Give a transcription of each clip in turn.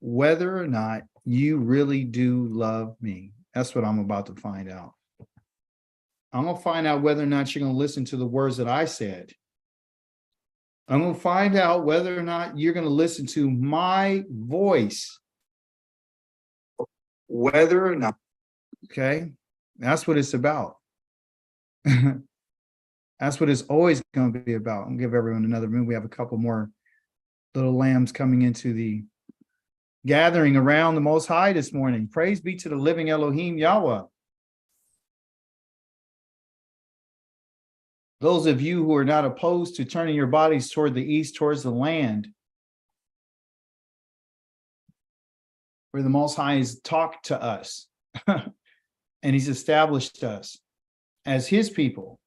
whether or not you really do love me. That's what I'm about to find out. I'm going to find out whether or not you're going to listen to the words that I said. I'm going to find out whether or not you're going to listen to my voice. Whether or not. Okay. That's what it's about. That's what it's always going to be about. I'm going to give everyone another minute. We have a couple more little lambs coming into the gathering around the Most High this morning. Praise be to the living Elohim Yahweh. Those of you who are not opposed to turning your bodies toward the east, towards the land, where the Most High has talked to us and he's established us as his people.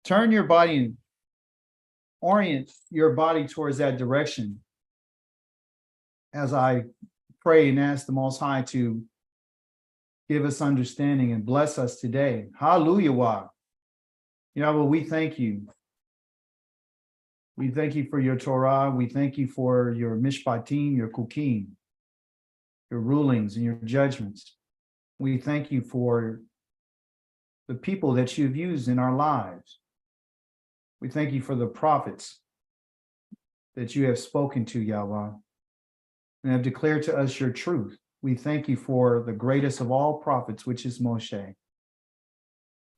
Turn your body and orient your body towards that direction as I pray and ask the Most High to give us understanding and bless us today. Hallelujah. Yahweh, we thank you. We thank you for your Torah. We thank you for your mishpatim, your kukim, your rulings and your judgments. We thank you for the people that you've used in our lives. We thank you for the prophets that you have spoken to, Yahweh, and have declared to us your truth. We thank you for the greatest of all prophets, which is Moshe,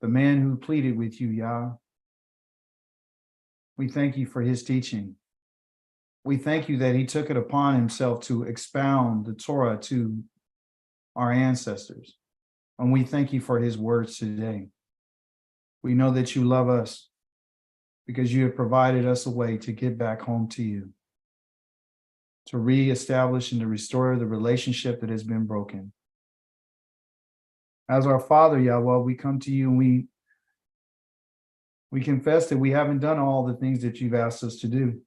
the man who pleaded with you, Yah. We thank you for his teaching. We thank you that he took it upon himself to expound the Torah to our ancestors. And we thank you for his words today. We know that you love us because you have provided us a way to get back home to you, to reestablish and to restore the relationship that has been broken. As our Father, Yahweh, we come to you and we confess that we haven't done all the things that you've asked us to do.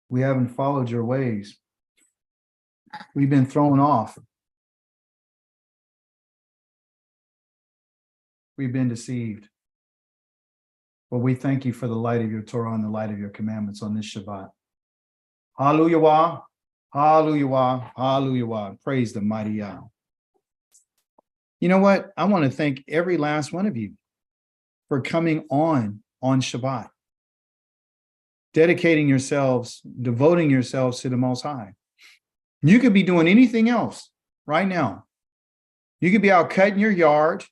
We haven't followed your ways. We've been thrown off. We've been deceived. But we thank you for the light of your Torah and the light of your commandments on this Shabbat. Hallelujah. Hallelujah. Hallelujah. Praise the mighty Yah. You know what? I want to thank every last one of you for coming on Shabbat, dedicating yourselves, devoting yourselves to the Most High. You could be doing anything else right now. You could be out cutting your yard,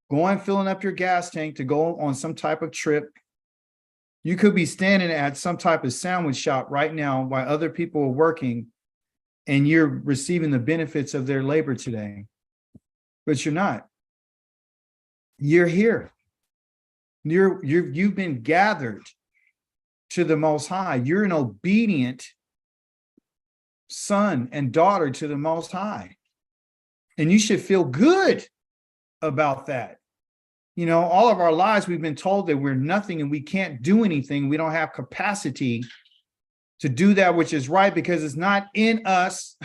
going filling up your gas tank to go on some type of trip. You could be standing at some type of sandwich shop right now while other people are working and you're receiving the benefits of their labor today. But you're not. You're here. You've been gathered to the Most High. You're an obedient son and daughter to the Most High. And you should feel good about that. You know, all of our lives, we've been told that we're nothing and we can't do anything. We don't have capacity to do that which is right because it's not in us.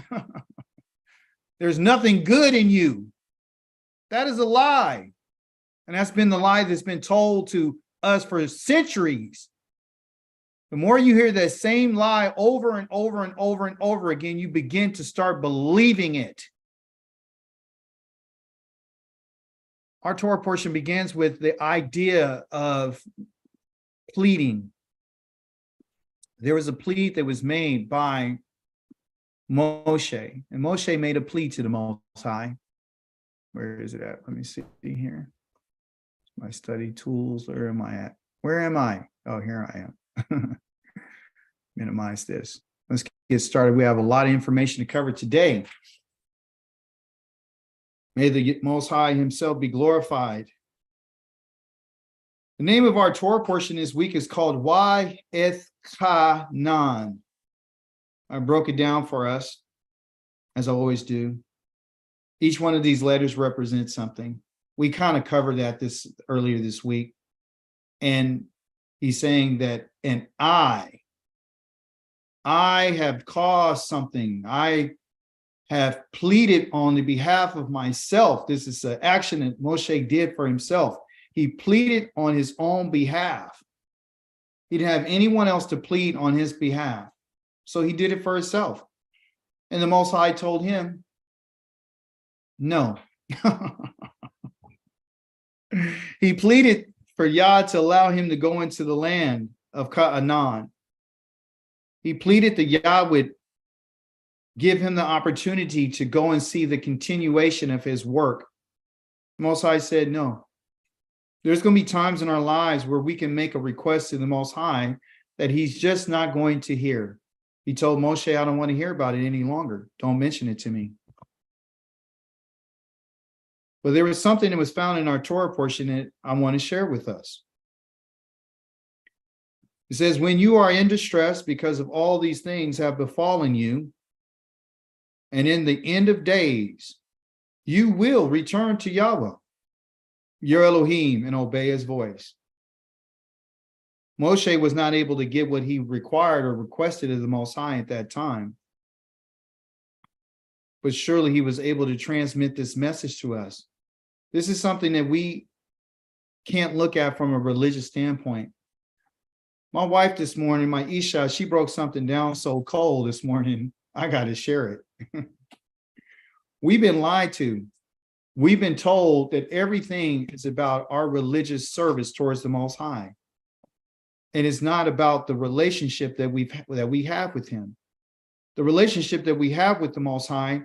There's nothing good in you. That is a lie. And that's been the lie that's been told to us for centuries. The more you hear that same lie over and over and over and over again, you begin to start believing it. Our Torah portion begins with the idea of pleading. There was a plea that was made by Moshe, and Moshe made a plea to the Most High. Where is it at? Let me see here. My study tools. Where am I at? Where am I? Oh, here I am. Minimize this. Let's get started. We have a lot of information to cover today. May the Most High himself be glorified. The name of our Torah portion this week is called Why Ethchanan. I broke it down for us, as I always do. Each one of these letters represents something. We kind of covered that earlier this week. And he's saying that, and I have caused something. I have pleaded on the behalf of myself. This is an action that Moshe did for himself. He pleaded on his own behalf. He didn't have anyone else to plead on his behalf. So he did it for himself. And the Most High told him, no. He pleaded for Yah to allow him to go into the land of Canaan. He pleaded that Yah would give him the opportunity to go and see the continuation of his work. Most High said, no. There's going to be times in our lives where we can make a request to the Most High that he's just not going to hear. He told Moshe, I don't want to hear about it any longer. Don't mention it to me. But there was something that was found in our Torah portion that I want to share with us. It says, when you are in distress because of all these things have befallen you, and in the end of days, you will return to Yahweh, your Elohim, and obey his voice. Moshe was not able to get what he required or requested of the Most High at that time. But surely he was able to transmit this message to us. This is something that we can't look at from a religious standpoint. My wife this morning, my Isha, she broke something down so cold this morning. I got to share it. We've been lied to. We've been told that everything is about our religious service towards the Most High. And it's not about the relationship that we have with him. The relationship that we have with the Most High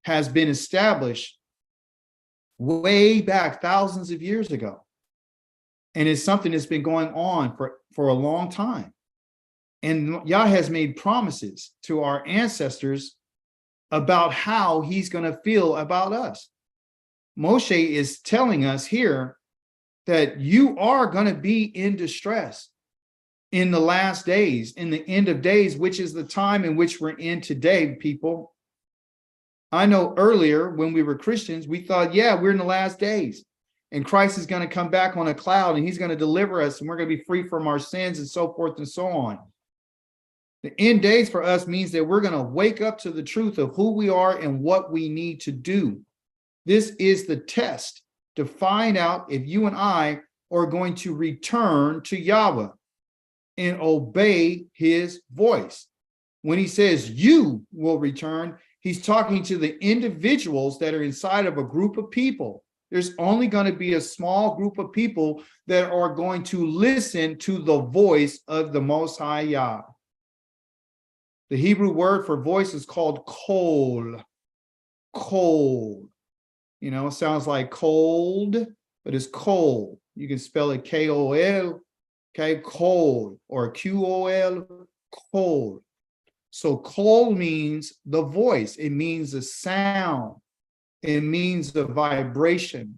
has been established way back thousands of years ago. And it's something that's been going on for a long time. And Yah has made promises to our ancestors about how he's going to feel about us. Moshe is telling us here that you are going to be in distress in the last days, in the end of days, which is the time in which we're in today, people. I know earlier when we were Christians, we thought, yeah, we're in the last days and Christ is going to come back on a cloud and he's going to deliver us and we're going to be free from our sins and so forth and so on. The end days for us means that we're going to wake up to the truth of who we are and what we need to do. This is the test to find out if you and I are going to return to Yahweh and obey his voice. When he says you will return, he's talking to the individuals that are inside of a group of people. There's only going to be a small group of people that are going to listen to the voice of the Most High Yah. The Hebrew word for voice is called kol. Kol. You know, it sounds like cold, but it's kol. You can spell it K-O-L, okay, kol, or Q-O-L, kol. So kol means the voice. It means the sound. It means the vibration.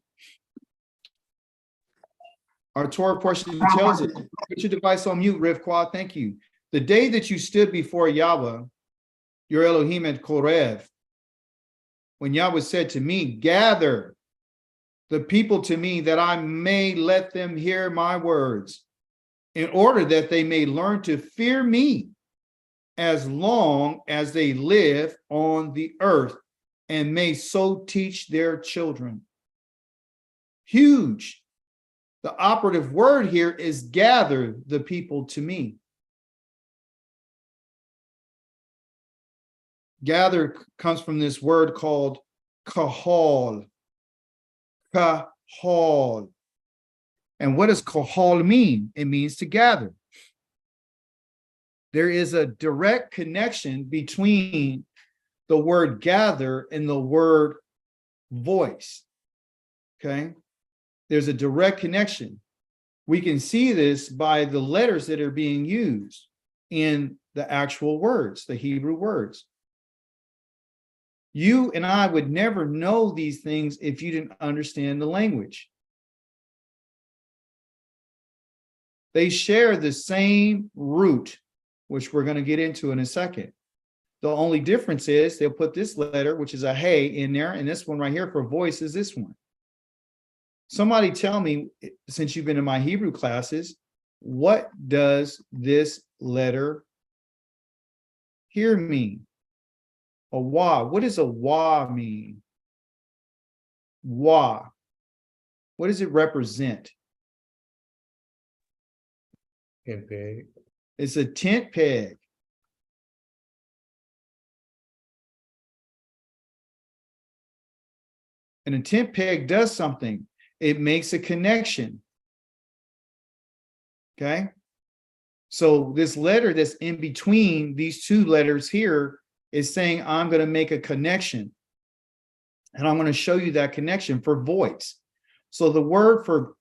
Our Torah portion tells it. Put your device on mute, Rivqua. Thank you. The day that you stood before Yahweh, your Elohim at Korev, when Yahweh said to me, gather the people to me that I may let them hear my words, in order that they may learn to fear me as long as they live on the earth, and may so teach their children. Huge. The operative word here is gather the people to me. Gather comes from this word called kahal. Kahal. And what does kahal mean? It means to gather. There is a direct connection between the word gather and the word voice. Okay? There's a direct connection. We can see this by the letters that are being used in the actual words, the Hebrew words. You and I would never know these things if you didn't understand the language. They share the same root, which we're going to get into in a second. The only difference is they'll put this letter, which is a hey, in there, and this one right here for voice is this one. Somebody tell me, since you've been in my Hebrew classes, what does this letter here mean? A wah. What does a wah mean? Wah. What does it represent? Tent peg. It's a tent peg. And a tent peg does something. It makes a connection. Okay. So this letter that's in between these two letters here is saying, I'm going to make a connection. And I'm going to show you that connection for voice. So the word for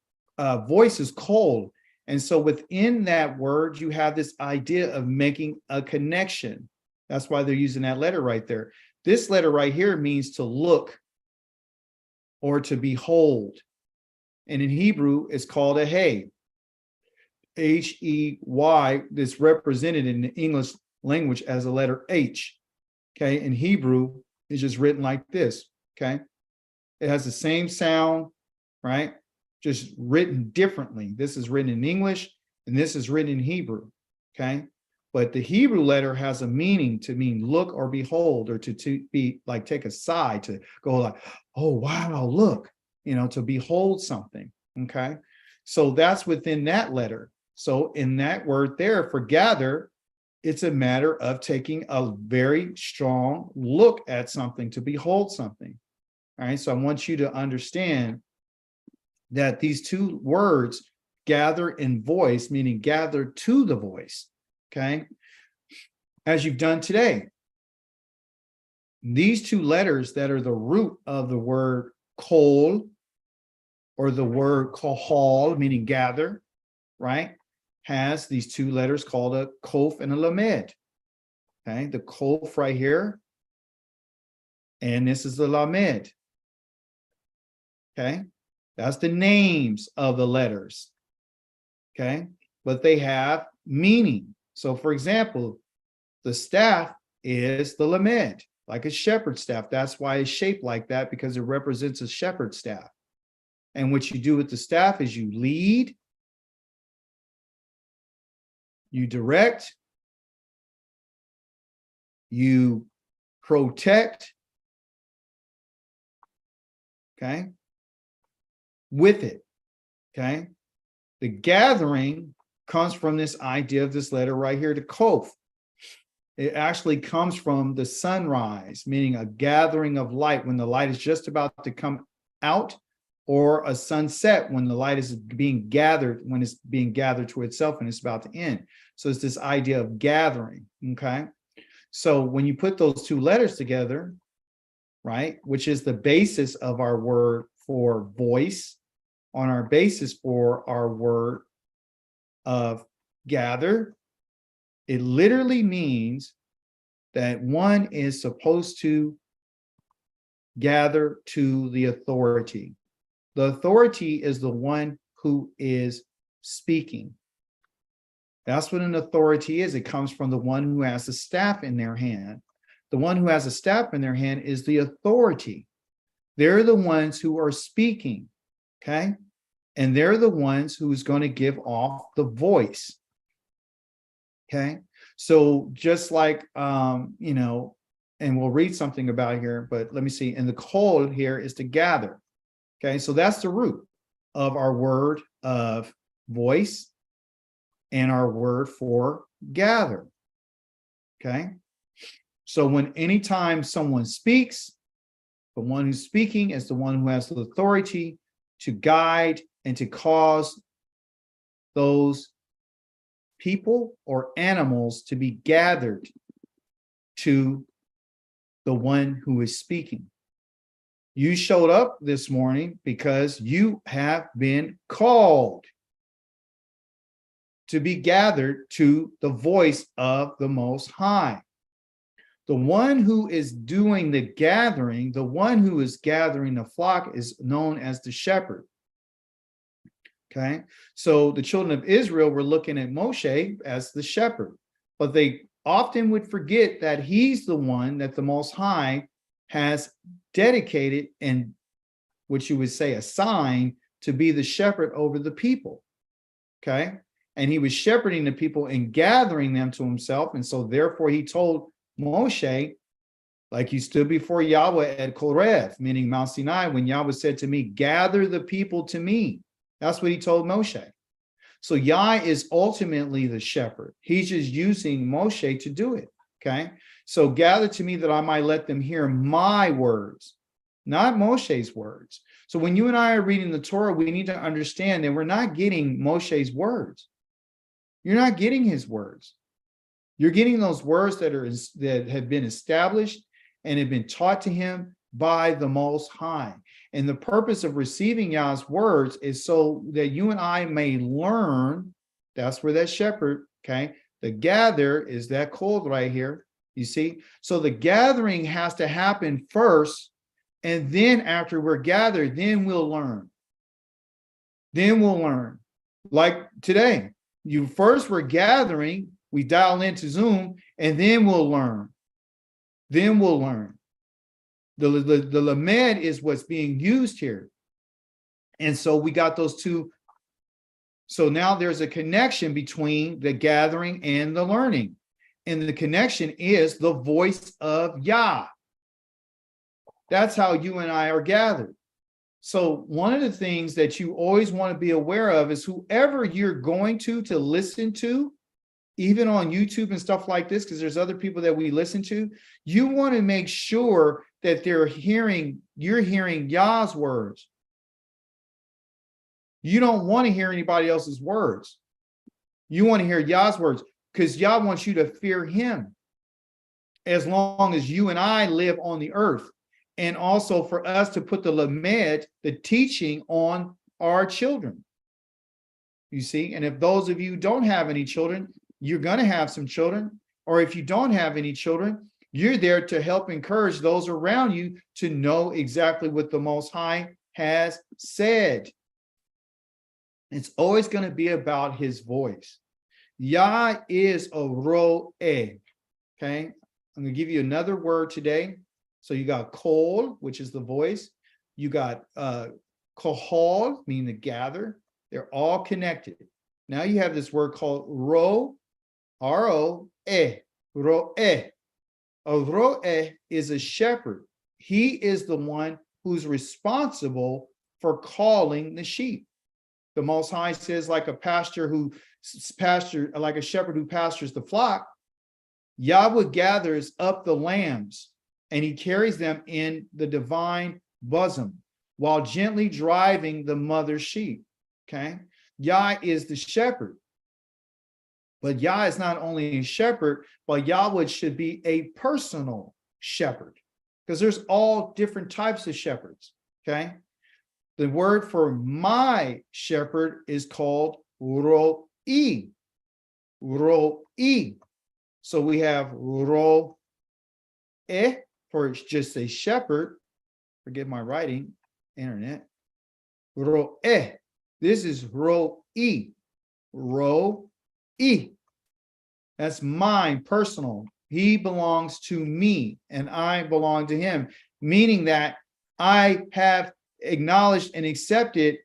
voice is cold. And so within that word, you have this idea of making a connection. That's why they're using that letter right there. This letter right here means to look or to behold. And in Hebrew, it's called a hey. H-E-Y, that's represented in the English language as a letter H. Okay, in Hebrew, it's just written like this. Okay, it has the same sound, right? Just written differently. This is written in English, and this is written in Hebrew. Okay, but the Hebrew letter has a meaning to mean look or behold, or to be like take a side, to go like, oh wow, look, to behold something. Okay, so that's within that letter. So in that word there for gather, it's a matter of taking a very strong look at something, to behold something. All right, so I want you to understand that these two words, gather and voice, meaning gather to the voice, okay, as you've done today. These two letters that are the root of the word kol, or the word kohal, meaning gather, right, has these two letters called a kof and a lamed. Okay, the kof right here, and this is the lamed. Okay, that's the names of the letters. Okay, but they have meaning. So for example, the staff is the lamed, like a shepherd's staff. That's why it's shaped like that, because it represents a shepherd's staff. And what you do with the staff is you lead, you direct, you protect, okay, with it, okay? The gathering comes from this idea of this letter right here, to kof. It actually comes from the sunrise, meaning a gathering of light when the light is just about to come out, or a sunset when the light is being gathered, when it's being gathered to itself and it's about to end. So it's this idea of gathering, okay? So when you put those two letters together, right, which is the basis of our word for voice, on our basis for our word of gather, it literally means that one is supposed to gather to the authority. The authority is the one who is speaking. That's what an authority is. It comes from the one who has a staff in their hand. The one who has a staff in their hand is the authority. They're the ones who are speaking, okay? And they're the ones who's going to give off the voice, okay? So just like, and we'll read something about here, but let me see. And the kol here is to gather. Okay, so that's the root of our word of voice and our word for gather. Okay, so anytime someone speaks, the one who's speaking is the one who has the authority to guide and to cause those people or animals to be gathered to the one who is speaking. You showed up this morning because you have been called to be gathered to the voice of the Most High. The one who is doing the gathering, the one who is gathering the flock, is known as the shepherd. Okay, so the children of Israel were looking at Moshe as the shepherd, but they often would forget that he's the one that the Most High has dedicated and, what you would say, assigned to be the shepherd over the people. Okay, and he was shepherding the people and gathering them to himself. And so therefore he told Moshe, like you stood before Yahweh at Korev, meaning Mount Sinai, when Yahweh said to me, gather the people to me. That's what he told Moshe. So Yah is ultimately the shepherd. He's just using Moshe to do it. Okay, so gather to me that I might let them hear my words. not Moshe's words. So when you and I are reading the Torah, we need to understand that we're not getting Moshe's words. You're not getting his words. You're getting those words that have been established and have been taught to him by the Most High. And the purpose of receiving Yah's words is so that you and I may learn. That's where that shepherd, okay? The gather is that cold right here, you see? So the gathering has to happen first, and then after we're gathered, then we'll learn. Then we'll learn. Like today, you first were gathering, we dial into Zoom, and then we'll learn. Then we'll learn. The lamed is what's being used here. And so we got those two. So now there's a connection between the gathering and the learning. And the connection is the voice of Yah. That's how you and I are gathered. So one of the things that you always want to be aware of is whoever you're going to listen to, even on YouTube and stuff like this, because there's other people that we listen to, you want to make sure that you're hearing Yah's words. You don't want to hear anybody else's words. You want to hear Yah's words because Yah wants you to fear him as long as you and I live on the earth. And also for us to put the lamed, the teaching, on our children. You see, and if those of you don't have any children, you're going to have some children. Or if you don't have any children, you're there to help encourage those around you to know exactly what the Most High has said. It's always going to be about his voice. Yah is a ro'eh. Okay, I'm going to give you another word today. So you got kol, which is the voice. You got kohol, meaning to gather. They're all connected. Now you have this word called ro, R-O-E, ro'eh. A ro'eh is a shepherd. He is the one who's responsible for calling the sheep. The Most High says, like a shepherd who pastures the flock, Yahweh gathers up the lambs and he carries them in the divine bosom while gently driving the mother sheep. Okay. Yah is the shepherd. But Yah is not only a shepherd, but Yahweh should be a personal shepherd, because there's all different types of shepherds. Okay. The word for my shepherd is called ro'i. Ro'i. So we have ro'eh for just a shepherd. Forgive my writing, internet. Ro'eh. This is ro'i. Ro'i. That's mine, personal. He belongs to me and I belong to him, meaning that I have acknowledged and accepted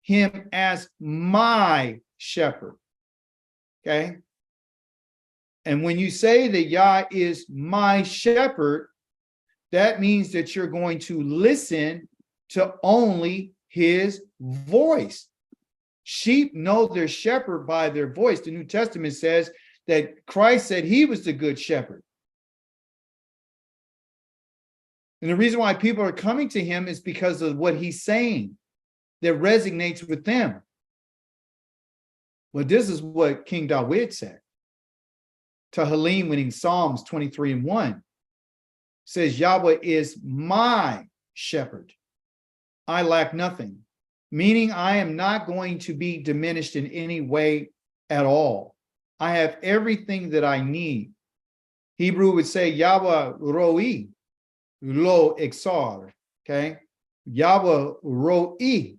him as my shepherd. Okay. And when you say that Yah is my shepherd, that means that you're going to listen to only his voice. Sheep know their shepherd by their voice. The New Testament says that Christ said he was the good shepherd. And the reason why people are coming to him is because of what he's saying that resonates with them. Well, this is what King David said. Tehillim, winning Psalms 23:1, says, Yahweh is my shepherd. I lack nothing, meaning I am not going to be diminished in any way at all. I have everything that I need. Hebrew would say, Yahweh ro'i, lo exar. Okay. Yahweh ro'i.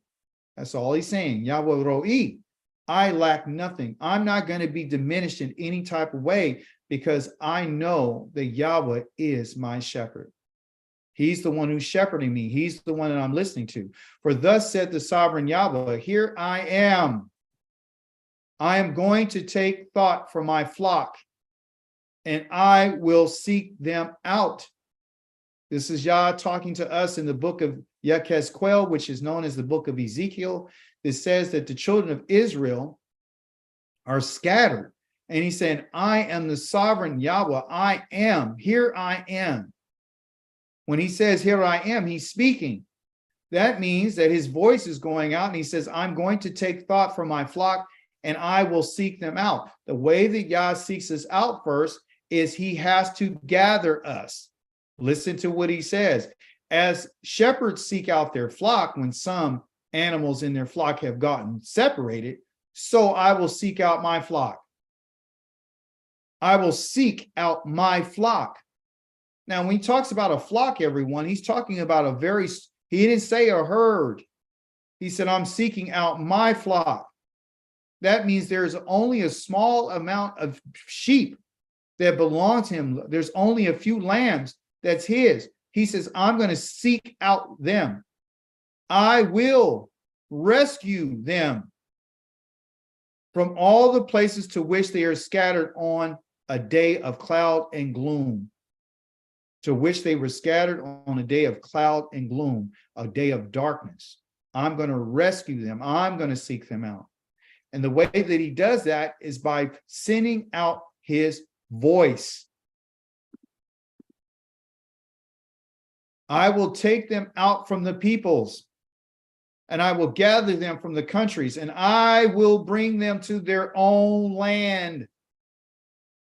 That's all he's saying. Yahweh ro'i. I lack nothing. I'm not going to be diminished in any type of way because I know that Yahweh is my shepherd. He's the one who's shepherding me. He's the one that I'm listening to. For thus said the sovereign Yahweh, here I am. I am going to take thought for my flock, and I will seek them out. This is Yah talking to us in the book of Yechezkel, which is known as the book of Ezekiel. It says that the children of Israel are scattered. And he said, I am the sovereign Yahweh. I am. Here I am. When he says, here I am, he's speaking. That means that his voice is going out, and he says, I'm going to take thought for my flock, and I will seek them out. The way that Yah seeks us out first is he has to gather us. Listen to what he says. As shepherds seek out their flock when some animals in their flock have gotten separated, so I will seek out my flock. I will seek out my flock. Now, when he talks about a flock, everyone, he's talking about he didn't say a herd. He said, I'm seeking out my flock. That means there's only a small amount of sheep that belong to him. There's only a few lambs that's his. He says, I'm going to seek out them. I will rescue them from all the places to which they are scattered on a day of cloud and gloom. To which they were scattered on a day of cloud and gloom, a day of darkness. I'm going to rescue them. I'm going to seek them out. And the way that he does that is by sending out his voice. I will take them out from the peoples, and I will gather them from the countries, and I will bring them to their own land.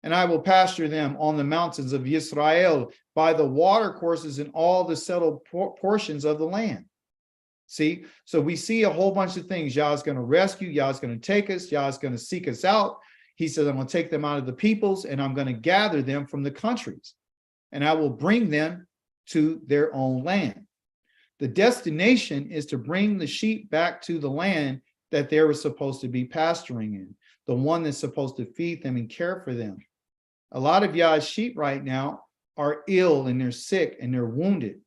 And I will pasture them on the mountains of Israel by the water courses in all the settled portions of the land. See, so we see a whole bunch of things. Yah's going to rescue. Yah's going to take us. Yah's going to seek us out. He says, I'm going to take them out of the peoples, and I'm going to gather them from the countries, and I will bring them to their own land. The destination is to bring the sheep back to the land that they were supposed to be pasturing in, the one that's supposed to feed them and care for them. A lot of Yah's sheep right now are ill, and they're sick, and they're wounded,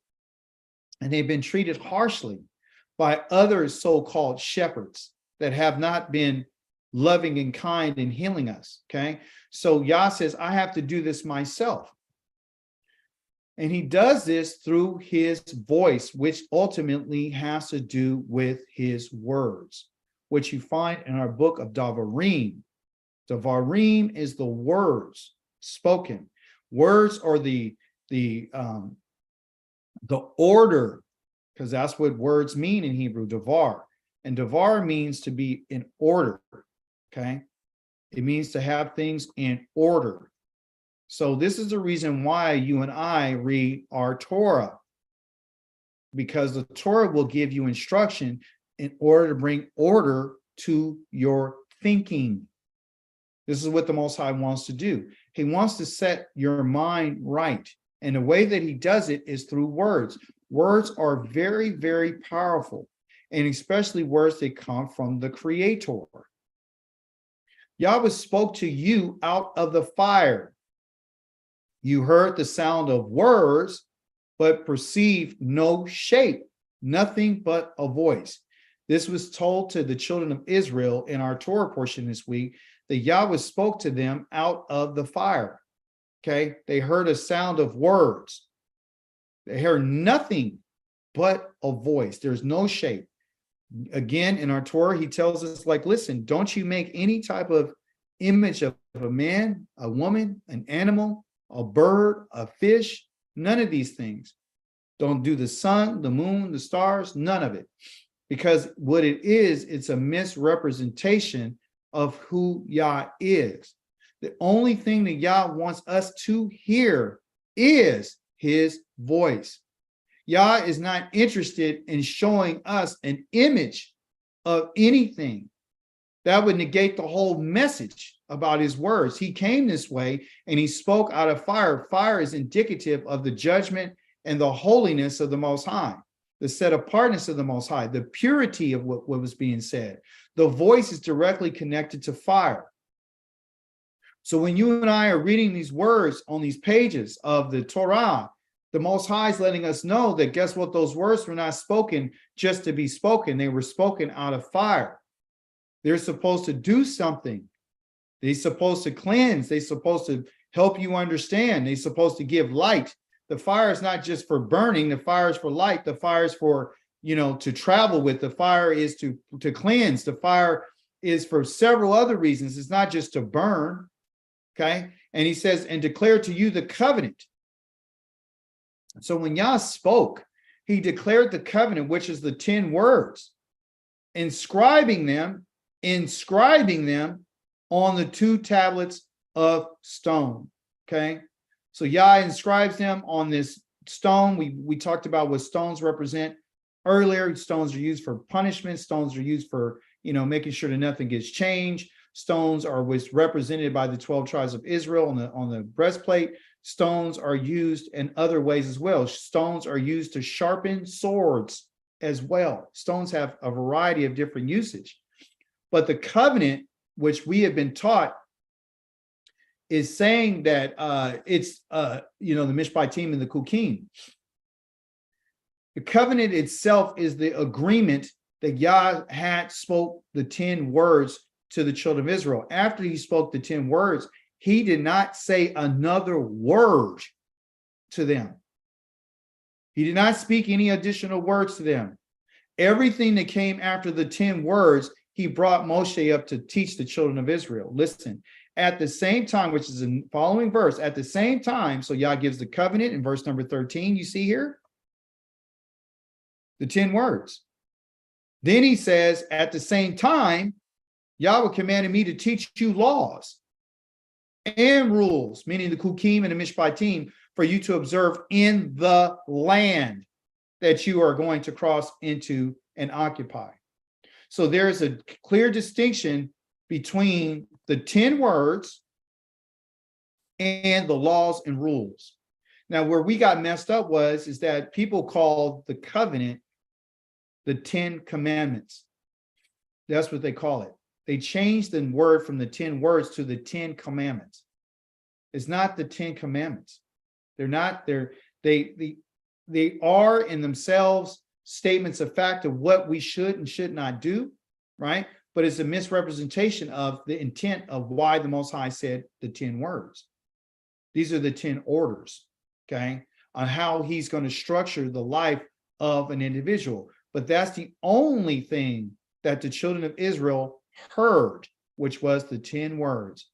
and they've been treated harshly by other so-called shepherds that have not been loving and kind and healing us, okay? So Yah says, I have to do this myself. And he does this through his voice, which ultimately has to do with his words, which you find in our book of Davarim. Davarim is the words spoken. Words are the order, because that's what words mean in Hebrew, davar. And davar means to be in order, okay? It means to have things in order. So this is the reason why you and I read our Torah, because the Torah will give you instruction in order to bring order to your thinking. This is what the Most High wants to do. He wants to set your mind right. And the way that he does it is through words. Words are very, very powerful, and especially words that come from the Creator. Yahweh spoke to you out of the fire. You heard the sound of words, but perceived no shape, nothing but a voice. This was told to the children of Israel in our Torah portion this week, that Yahweh spoke to them out of the fire. Okay, they heard a sound of words. They heard nothing but a voice. There's no shape. Again, in our Torah, he tells us, like, listen, don't you make any type of image of a man, a woman, an animal, a bird, a fish, none of these things. Don't do the sun, the moon, the stars, none of it. Because what it is, it's a misrepresentation of who Yah is. The only thing that Yah wants us to hear is his voice. Yah is not interested in showing us an image of anything. That would negate the whole message about his words. He came this way and he spoke out of fire. Fire is indicative of the judgment and the holiness of the Most High, the set apartness of the Most High, the purity of what was being said. The voice is directly connected to fire. So when you and I are reading these words on these pages of the Torah, the Most High is letting us know that, guess what? Those words were not spoken just to be spoken. They were spoken out of fire. They're supposed to do something. They're supposed to cleanse. They're supposed to help you understand. They're supposed to give light. The fire is not just for burning. The fire is for light. The fire is for, to travel with. The fire is to cleanse. The fire is for several other reasons. It's not just to burn. Okay. And he says, and declare to you the covenant. So when Yah spoke, he declared the covenant, which is the 10 words, inscribing them on the 2 tablets of stone. Okay. So Yah inscribes them on this stone. We talked about what stones represent earlier. Stones are used for punishment. Stones are used for, making sure that nothing gets changed. Stones are was represented by the 12 tribes of Israel on the breastplate. Stones are used in other ways as well. Stones are used to sharpen swords as well. Stones have a variety of different usage. But the covenant, which we have been taught, is saying that it's the Mishpatim and the Kukim. The covenant itself is the agreement that Yah had spoke the 10 words to the children of Israel. After he spoke the 10 words, he did not say another word to them. He did not speak any additional words to them. Everything that came after the 10 words, he brought Moshe up to teach the children of Israel. Listen, at the same time, which is in the following verse, at the same time, so Yah gives the covenant in verse number 13, you see here, the 10 words. Then he says, at the same time, Yahweh commanded me to teach you laws and rules, meaning the Kukim and the Mishpatim, for you to observe in the land that you are going to cross into and occupy. So there's a clear distinction between the 10 words and the laws and rules. Now, where we got messed up is that people called the covenant the 10 commandments. That's what they call it. They changed the word from the 10 words to the 10 commandments. It's not the 10 commandments. They are in themselves statements of fact of what we should and should not do, right? But it's a misrepresentation of the intent of why the Most High said the 10 words. These are the 10 orders, okay, on how he's going to structure the life of an individual. But that's the only thing that the children of Israel heard, which was the 10 words.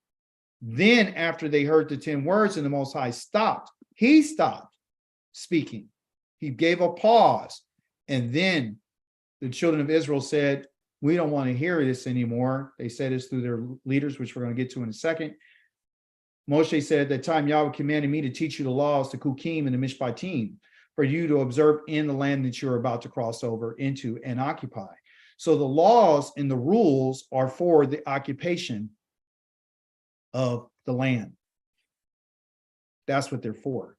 Then after they heard the 10 words and the Most High stopped, he stopped speaking. He gave a pause. And then the children of Israel said, we don't want to hear this anymore. They said this through their leaders, which we're going to get to in a second. Moshe said, at that time, Yahweh commanded me to teach you the laws, the Kukim and the Mishpatim, for you to observe in the land that you're about to cross over into and occupy. So the laws and the rules are for the occupation of the land. That's what they're for.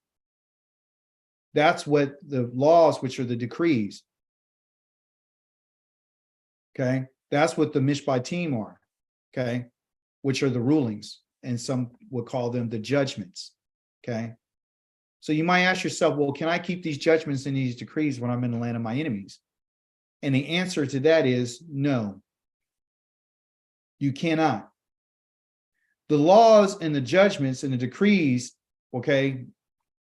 That's what the laws, which are the decrees. Okay, that's what the Mishpatim are. Okay, which are the rulings, and some would call them the judgments. Okay, so you might ask yourself, well, can I keep these judgments and these decrees when I'm in the land of my enemies? And the answer to that is no, you cannot. The laws and the judgments and the decrees, okay,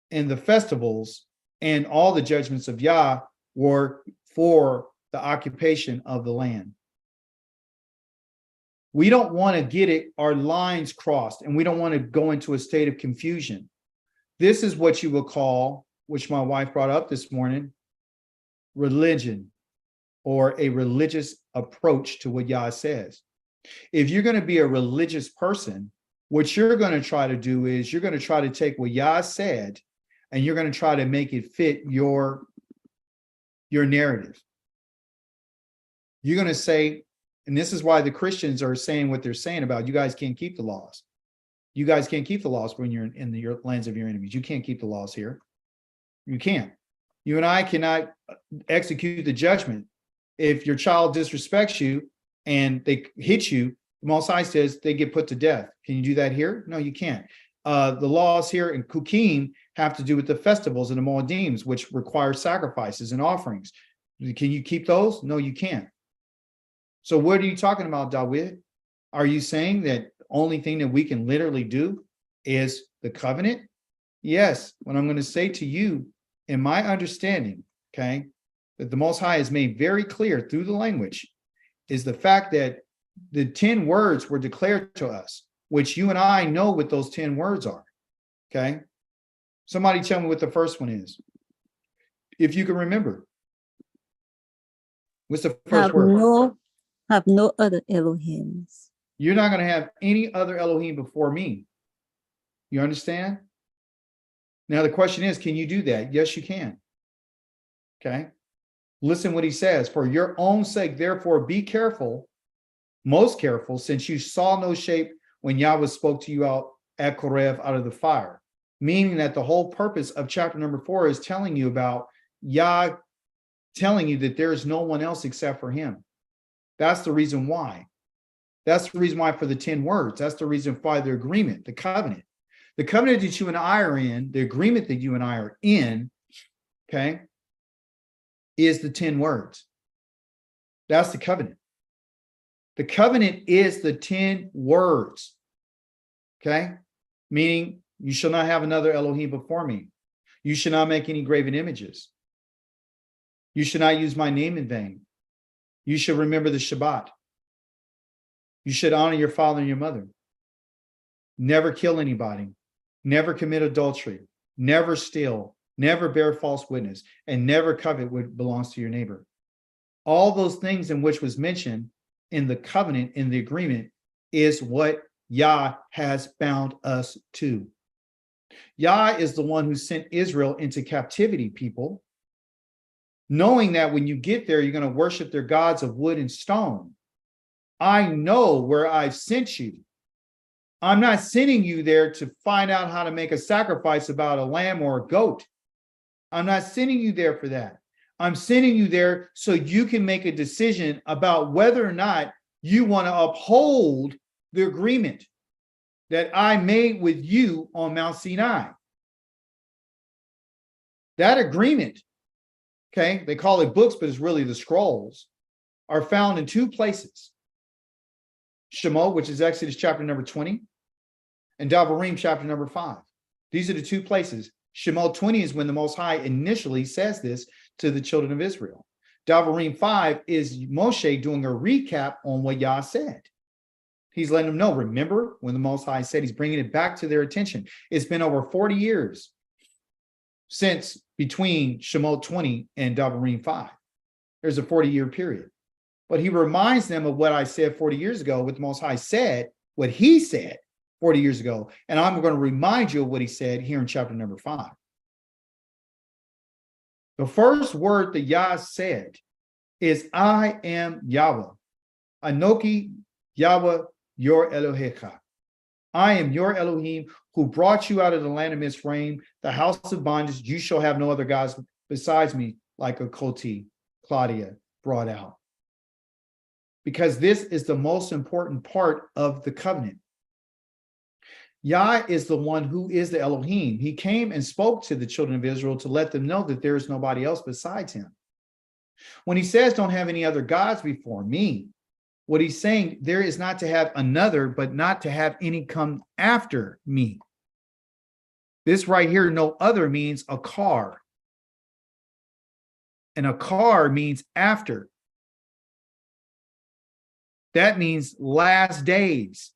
and the festivals and all the judgments of Yah were for the occupation of the land. We don't want to get our lines crossed, and we don't want to go into a state of confusion. This is what you will call, which my wife brought up this morning, religion, or a religious approach to what Yah says. If you're going to be a religious person, what you're going to try to do is you're going to try to take what Yah said and you're going to try to make it fit your narrative. You're going to say, and this is why the Christians are saying what they're saying about you guys can't keep the laws. You guys can't keep the laws when you're in the lands of your enemies. You can't keep the laws here. You can't. You and I cannot execute the judgment. If your child disrespects you and they hit you, the Most High says they get put to death. Can you do that here? No, you can't. The laws here in Kukim have to do with the festivals and the Moedims, which require sacrifices and offerings. Can you keep those? No, you can't. So what are you talking about, Dawid? Are you saying that the only thing that we can literally do is the covenant? Yes. What I'm going to say to you, in my understanding, okay, that the Most High has made very clear through the language, is the fact that the 10 words were declared to us, which you and I know what those 10 words are. Okay. Somebody tell me what the first one is. If you can remember. What's the first Have word? no other Elohims. You're not going to have any other Elohim before me. You understand? Now, the question is, can you do that? Yes, you can. Okay. Listen what he says. For your own sake, therefore, be careful, most careful, since you saw no shape when Yahweh spoke to you out at Korev out of the fire. Meaning that the whole purpose of chapter number 4 is telling you about Yah telling you that there is no one else except for him. That's the reason why. That's the reason why for the 10 words. That's the reason why the agreement, the covenant. The covenant that you and I are in, the agreement that you and I are in, okay, is the 10 words. That's the covenant. The covenant is the 10 words, okay? Meaning, you shall not have another Elohim before me. You shall not make any graven images. You shall not use my name in vain. You shall remember the Shabbat. You should honor your father and your mother. Never kill anybody. Never commit adultery. Never steal. Never bear false witness. And never covet what belongs to your neighbor. All those things in which was mentioned in the covenant, in the agreement, is what Yah has bound us to. Yah is the one who sent Israel into captivity, people, knowing that when you get there, you're going to worship their gods of wood and stone. I know where I've sent you. I'm not sending you there to find out how to make a sacrifice about a lamb or a goat. I'm not sending you there for that. I'm sending you there so you can make a decision about whether or not you want to uphold the agreement that I made with you on Mount Sinai. That agreement, okay, they call it books, but it's really the scrolls, are found in 2 places. Shemot, which is Exodus chapter number 20, and Devarim chapter number 5. These are the 2 places. Shemot 20 is when the Most High initially says this to the children of Israel. Devarim 5 is Moshe doing a recap on what Yah said. He's letting them know, remember when the Most High said, he's bringing it back to their attention. It's been over 40 years since between Shemot 20 and Devarim 5. There's a 40-year period. But he reminds them of what I said 40 years ago, what the Most High said, what he said 40 years ago. And I'm going to remind you of what he said here in chapter number 5. The first word that Yah said is, I am Yahweh. Anoki Yahweh, your Elohecha. I am your Elohim who brought you out of the land of Mizraim, the house of bondage. You shall have no other gods besides me, like a Koti, Claudia, brought out. Because this is the most important part of the covenant. Yah is the one who is the Elohim. He came and spoke to the children of Israel to let them know that there is nobody else besides him. When he says, don't have any other gods before me, what he's saying, there is not to have another, but not to have any come after me. This right here, no other, means a car. And a car means after. That means last days.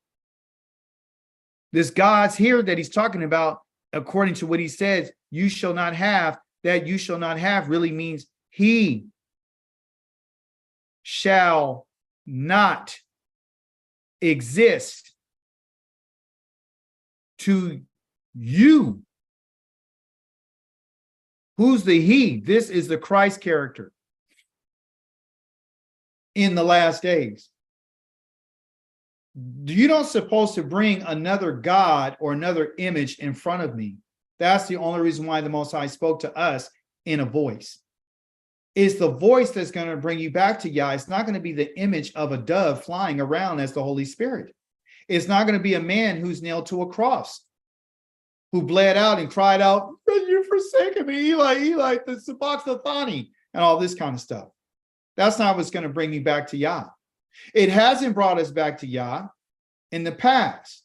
This God's here that he's talking about, according to what he says, you shall not have, that you shall not have really means he shall not exist to you. Who's the he? This is the Christ character in the last days. You don't supposed to bring another God or another image in front of me. That's the only reason why the Most High spoke to us in a voice. It's the voice that's going to bring you back to Yah. It's not going to be the image of a dove flying around as the Holy Spirit. It's not going to be a man who's nailed to a cross, who bled out and cried out, you've forsaken me, Eli, the Sabachthani, and all this kind of stuff. That's not what's going to bring you back to Yah. It hasn't brought us back to Yah in the past.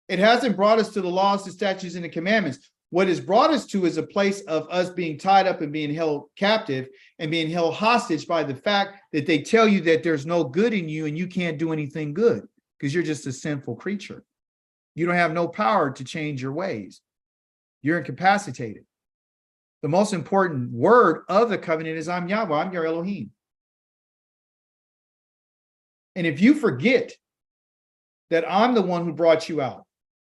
It hasn't brought us to the laws, the statutes, and the commandments. What has brought us to is a place of us being tied up and being held captive and being held hostage by the fact that they tell you that there's no good in you and you can't do anything good because you're just a sinful creature. You don't have no power to change your ways. You're incapacitated. The most important word of the covenant is I'm Yahweh, I'm your Elohim. And if you forget that I'm the one who brought you out,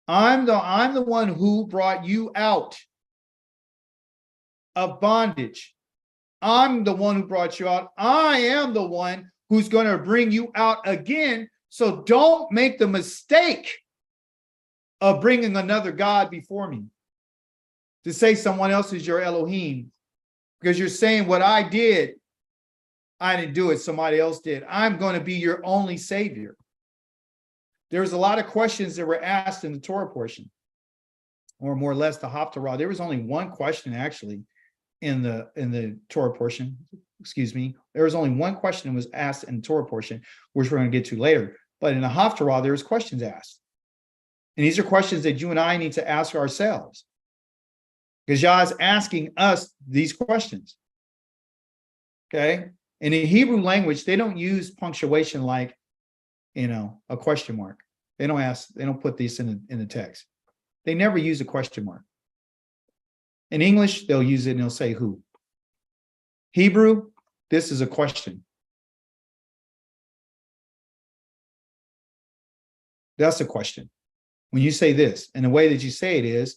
I'm the one who brought you out of bondage. I'm the one who brought you out. I am the one who's going to bring you out again. So don't make the mistake of bringing another God before me to say someone else is your Elohim, because you're saying what I did, I didn't do it, somebody else did. I'm going to be your only savior. There's a lot of questions that were asked in the Torah portion, or more or less the Haftarah. There was only one question actually in the Torah portion. Excuse me. There was only one question that was asked in the Torah portion, which we're going to get to later. But in the Haftarah, there was questions asked. And these are questions that you and I need to ask ourselves, because Yah is asking us these questions. Okay. And in Hebrew language, they don't use punctuation like, a question mark. They don't put these in the text. They never use a question mark. In English, they'll use it and they'll say who. Hebrew, this is a question. That's a question. When you say this, and the way that you say it is,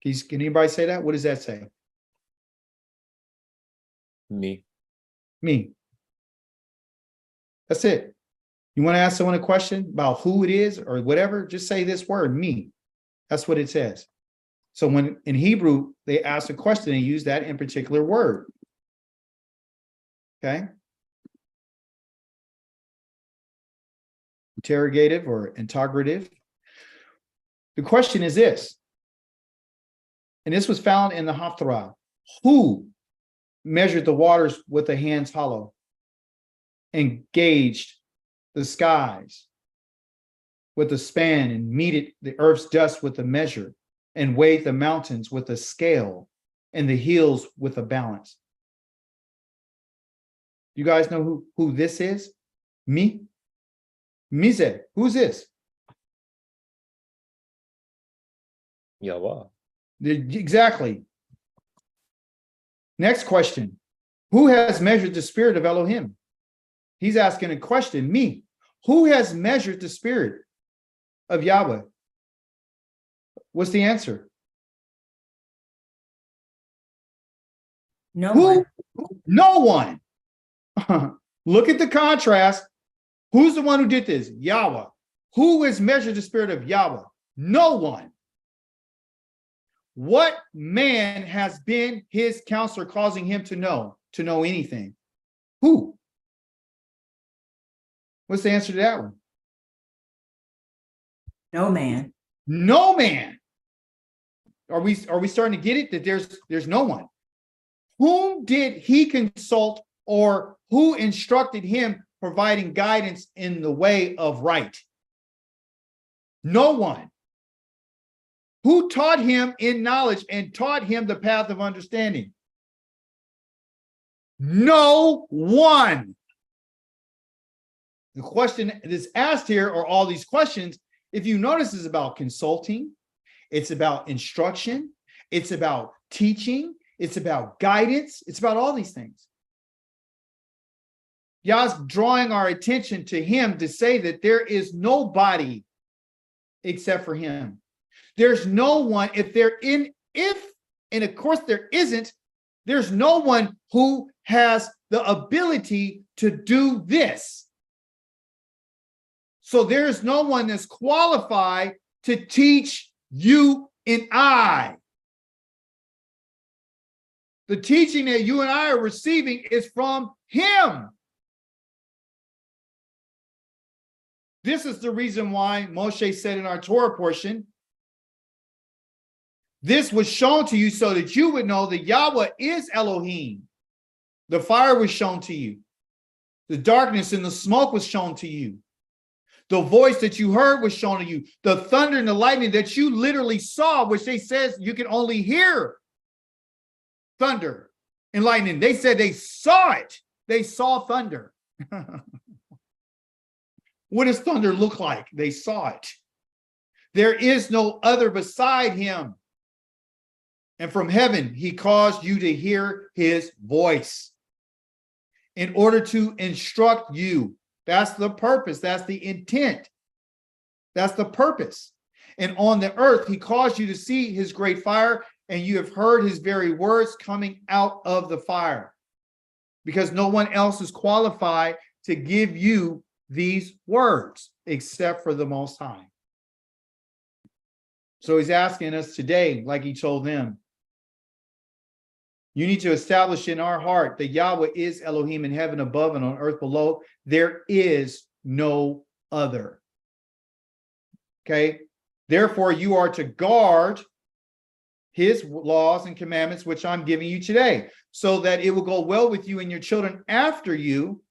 can anybody say that? What does that say? Me. Me. That's it. You want to ask someone a question about who it is or whatever, just say this word, me. That's what it says. So when in Hebrew, they ask a question, they use that in particular word. Okay. Interrogative or interrogative. The question is this, and this was found in the Haftarah. Who measured the waters with the hands hollow and gauged the skies with a span and meted the earth's dust with a measure and weighed the mountains with a scale and the hills with a balance? You guys know who this is? Me? Mise. Who's this? Yahweh. Exactly. Next question. Who has measured the spirit of Elohim? He's asking a question, me. Who has measured the spirit of Yahweh? What's the answer? No Who? one. No one. Look at the contrast. Who's the one who did this? Yahweh. Who has measured the spirit of Yahweh? No one. What man has been his counselor, causing him to know anything? Who? What's the answer to that one? No man. No man. Are we starting to get it? That there's no one. Whom did he consult, or who instructed him, providing guidance in the way of right? No one. Who taught him in knowledge and taught him the path of understanding? No one. The question that's asked here, or all these questions, if you notice, is about consulting. It's about instruction. It's about teaching. It's about guidance. It's about all these things. Yah's drawing our attention to him to say that there is nobody except for him. There's no one, and of course there isn't, there's no one who has the ability to do this. So there's no one that's qualified to teach you and I. The teaching that you and I are receiving is from him. This is the reason why Moshe said in our Torah portion, this was shown to you so that you would know that Yahweh is Elohim. The fire was shown to you. The darkness and the smoke was shown to you. The voice that you heard was shown to you. The thunder and the lightning that you literally saw, which they says you can only hear thunder and lightning. They said they saw it. They saw thunder. What does thunder look like? They saw it. There is no other beside him. And from heaven, he caused you to hear his voice in order to instruct you. That's the purpose. That's the intent. That's the purpose. And on the earth, he caused you to see his great fire, and you have heard his very words coming out of the fire, because no one else is qualified to give you these words except for the Most High. So he's asking us today, like he told them, you need to establish in our heart that Yahweh is Elohim in heaven above and on earth below. There is no other. Okay. Therefore, you are to guard his laws and commandments, which I'm giving you today, so that it will go well with you and your children after you,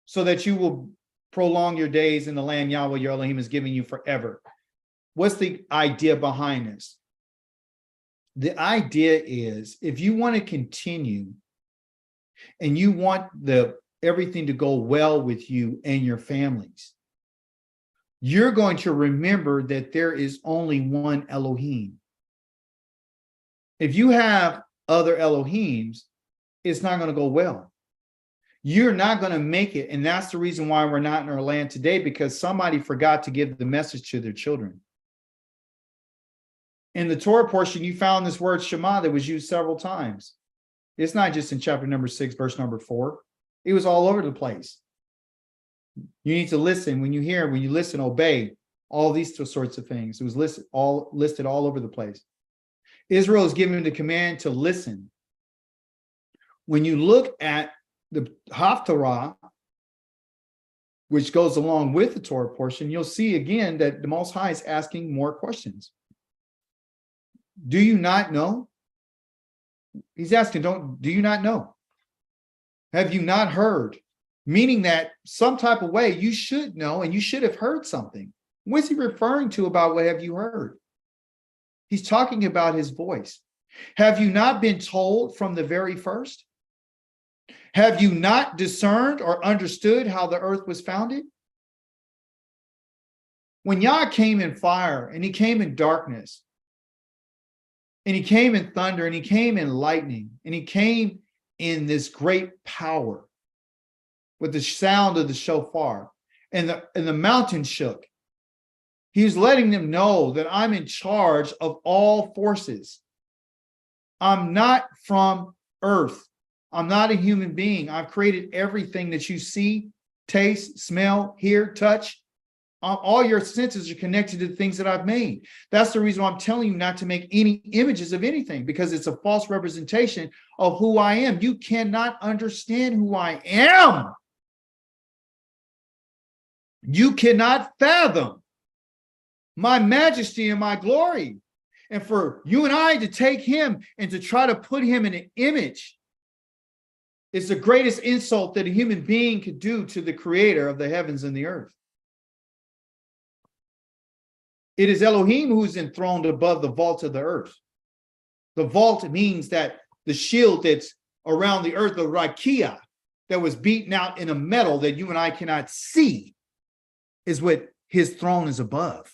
so that you will prolong your days in the land Yahweh your Elohim is giving you forever. What's the idea behind this? The idea is, if you want to continue and you want everything to go well with you and your families, you're going to remember that there is only one Elohim. If you have other Elohims, it's not going to go well. You're not going to make it. And that's the reason why we're not in our land today, because somebody forgot to give the message to their children. In the Torah portion, you found this word Shema that was used several times. It's not just in chapter number 6, verse number 4. It was all over the place. You need to listen. When you listen, obey, all these sorts of things. It was listed all over the place. Israel is given the command to listen. When you look at the Haftarah, which goes along with the Torah portion, you'll see again that the Most High is asking more questions. Do you not know? He's asking, do you not know? Have you not heard? Meaning that some type of way you should know, and you should have heard something. What's he referring to about what have you heard? He's talking about his voice. Have you not been told from the very first? Have you not discerned or understood how the earth was founded? When Yah came in fire, and he came in darkness, and he came in thunder, and he came in lightning, and he came in this great power with the sound of the shofar, and the mountain shook. He's letting them know that I'm in charge of all forces. I'm not from earth. I'm not a human being. I've created everything that you see, taste, smell, hear, touch. All your senses are connected to the things that I've made. That's the reason why I'm telling you not to make any images of anything, because it's a false representation of who I am. You cannot understand who I am. You cannot fathom my majesty and my glory. And for you and I to take him and to try to put him in an image is the greatest insult that a human being could do to the creator of the heavens and the earth. It is Elohim who's enthroned above the vault of the earth. The vault means that the shield that's around the earth, the rakia, that was beaten out in a metal that you and I cannot see, is what his throne is above.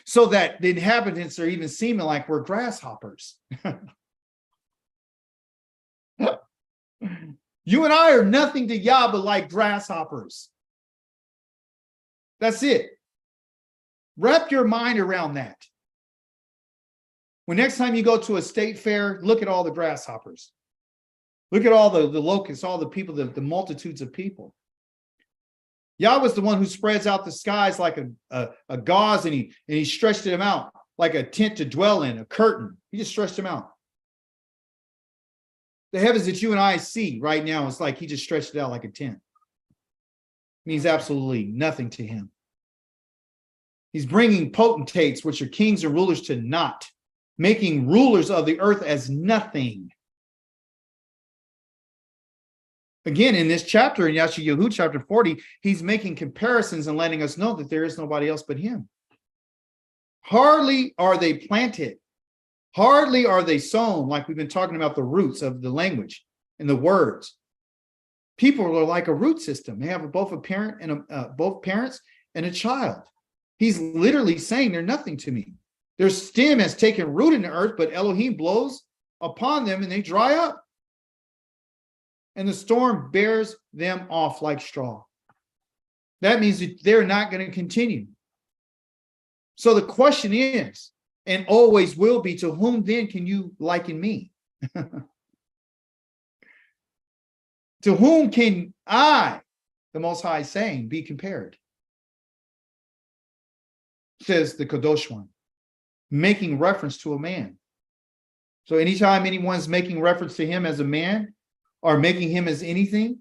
So that the inhabitants are even seeming like we're grasshoppers. You and I are nothing to Yah but like grasshoppers. That's it. Wrap your mind around that. When next time you go to a state fair, look at all the grasshoppers. Look at all the locusts, all the people, the multitudes of people. Yah was the one who spreads out the skies like a gauze, and he stretched them out like a tent to dwell in, a curtain. He just stretched them out. The heavens that you and I see right now is like he just stretched it out like a tent. It means absolutely nothing to him. He's bringing potentates, which are kings and rulers, to naught, making rulers of the earth as nothing. Again, in this chapter, in Yeshayahu chapter 40, he's making comparisons and letting us know that there is nobody else but him. Hardly are they planted. Hardly are they sown, like we've been talking about the roots of the language and the words. People are like a root system. They have both a parent and both parents and a child. He's literally saying they're nothing to me. Their stem has taken root in the earth, but Elohim blows upon them and they dry up. And the storm bears them off like straw. That means that they're not going to continue. So the question is, and always will be, to whom then can you liken me? To whom can I, the Most High saying, be compared? Says the Kadosh One, making reference to a man. So anytime anyone's making reference to him as a man or making him as anything,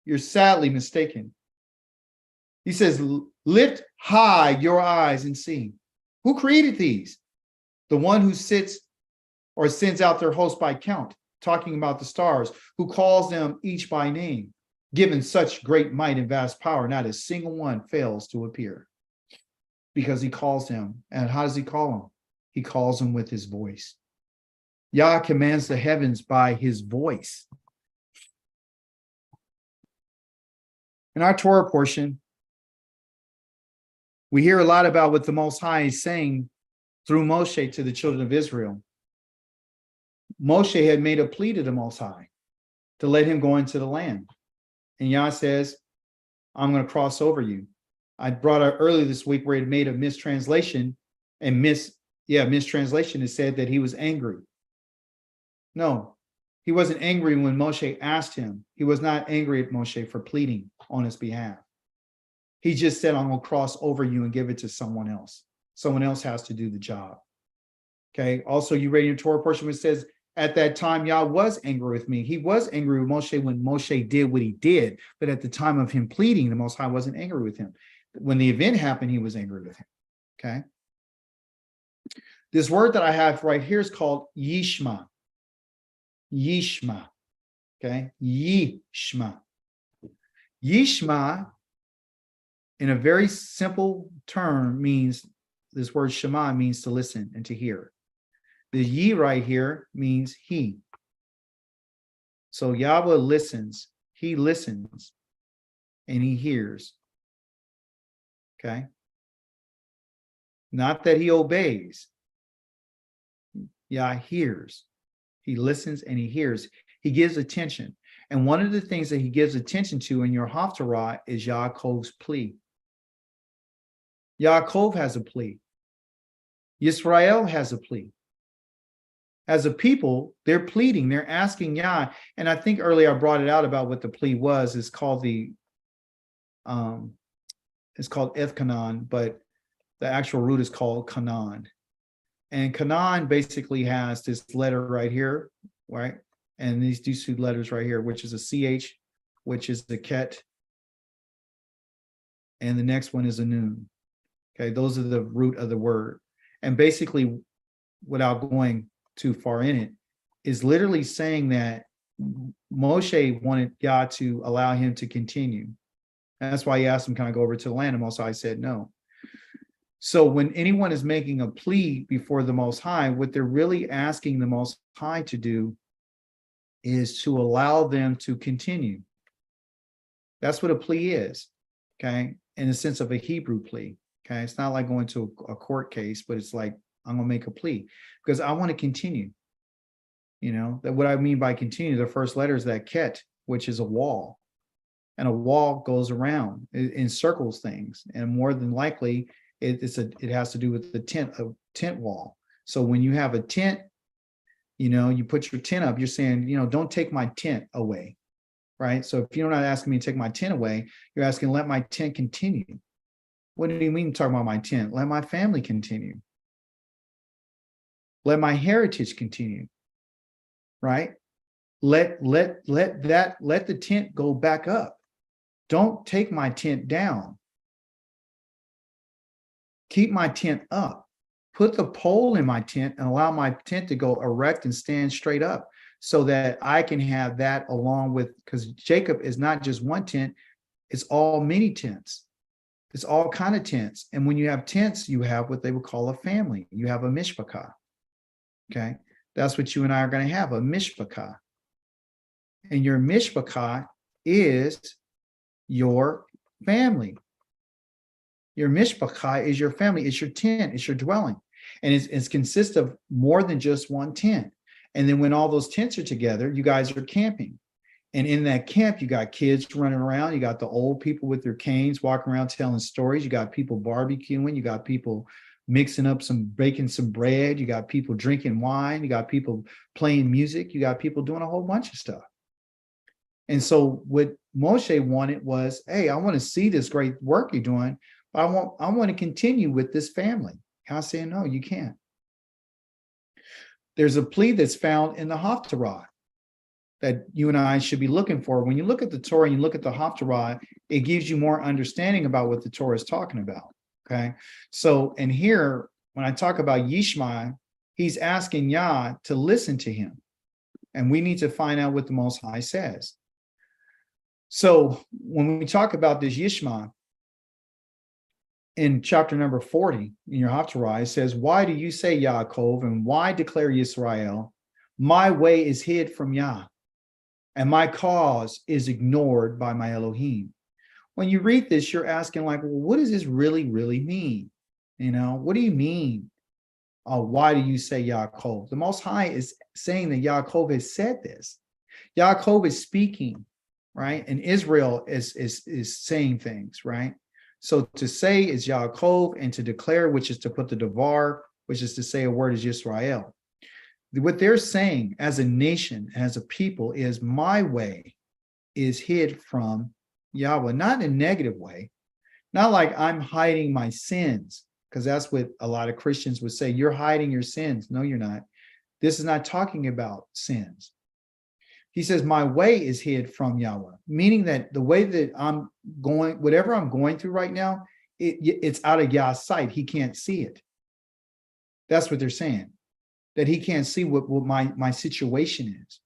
you're sadly mistaken. He says, lift high your eyes and see. Who created these? The one who sits or sends out their host by count, talking about the stars, who calls them each by name. Given such great might and vast power, not a single one fails to appear. Because he calls them. And how does he call them? He calls them with his voice. Yah commands the heavens by his voice. In our Torah portion, we hear a lot about what the Most High is saying through Moshe to the children of Israel. Moshe had made a plea to the Most High to let him go into the land. And Yah says, I'm going to cross over you. I brought out earlier this week where it made a mistranslation and mistranslation. It said that he was angry. No, he wasn't angry when Moshe asked him. He was not angry at Moshe for pleading on his behalf. He just said, I'm going to cross over you and give it to someone else. Someone else has to do the job. Okay. Also, you read in your Torah portion which says, at that time, Yah was angry with me. He was angry with Moshe when Moshe did what he did. But at the time of him pleading, the Most High wasn't angry with him. When the event happened, he was angry with him. Okay. This word that I have right here is called Yishma. Yishma. Okay. Yishma. Yishma, in a very simple term, means this word Shema means to listen and to hear. The Yi right here means he. So Yahweh listens, he listens, and he hears. Okay. Not that he obeys. Yah hears. He listens and he hears. He gives attention. And one of the things that he gives attention to in your Haftarah is Yaakov's plea. Yaakov has a plea. Yisrael has a plea. As a people, they're pleading, they're asking Yah. And I think earlier I brought it out about what the plea was. It's called Ethkanan, but the actual root is called Kanan. And Kanan basically has this letter right here, right? And these two letters right here, which is a CH, which is the Ket. And the next one is a Nun. Okay, those are the root of the word. And basically, without going too far in it, is literally saying that Moshe wanted Yah to allow him to continue. And that's why he asked him, can I go over to the land? And Most High said no. So when anyone is making a plea before the Most High, what they're really asking the Most High to do is to allow them to continue. That's what a plea is, okay? In the sense of a Hebrew plea, okay? It's not like going to a court case, but it's like, I'm gonna make a plea because I want to continue. You know, that what I mean by continue, the first letter is that Ket, which is a wall. And a wall goes around, it encircles things. And more than likely, it has to do with the tent wall. So when you have a tent, you know, you put your tent up, you're saying, you know, don't take my tent away, right? So if you're not asking me to take my tent away, you're asking, let my tent continue. What do you mean talking about my tent? Let my family continue. Let my heritage continue, right? Let the tent go back up. Don't take my tent down. Keep my tent up. Put the pole in my tent and allow my tent to go erect and stand straight up so that I can have that along with, because Jacob is not just one tent, it's all many tents. It's all kind of tents. And when you have tents, you have what they would call a family. You have a mishpachah. Okay. That's what you and I are going to have, a mishpachah. And your mishpachah is your family. Your mishpachah is your family. It's your tent. It's your dwelling. And it's consists of more than just one tent. And then when all those tents are together, you guys are camping. And in that camp, you got kids running around. You got the old people with their canes walking around telling stories. You got people barbecuing. You got people baking some bread. You got people drinking wine. You got people playing music. You got people doing a whole bunch of stuff. And so what Moshe wanted was, hey, I want to see this great work you're doing, but I want to continue with this family. God saying, no, you can't. There's a plea that's found in the Haftarah that you and I should be looking for. When you look at the Torah and you look at the Haftarah, it gives you more understanding about what the Torah is talking about. Okay. So, and here, when I talk about Yishma, he's asking Yah to listen to him. And we need to find out what the Most High says. So when we talk about this Yishma, in chapter number 40 in your Haftarah, it says, why do you say Yaakov and why declare Yisrael? My way is hid from Yah, and my cause is ignored by my Elohim. When you read this, you're asking like, well, what does this really, really mean? You know, what do you mean? Why do you say Yaakov? The Most High is saying that Yaakov has said this. Yaakov is speaking, right? And Israel is saying things, right? So to say is Yaakov, and to declare, which is to put the devar, which is to say a word, is Yisrael. What they're saying as a nation, as a people, is my way is hid from Yahweh, not in a negative way, not like I'm hiding my sins, because that's what a lot of Christians would say. You're hiding your sins. No, you're not. This is not talking about sins. He says, my way is hid from Yahweh, meaning that the way that I'm going, whatever I'm going through right now, it's out of Yah's sight. He can't see it. That's what they're saying, that he can't see what my situation is.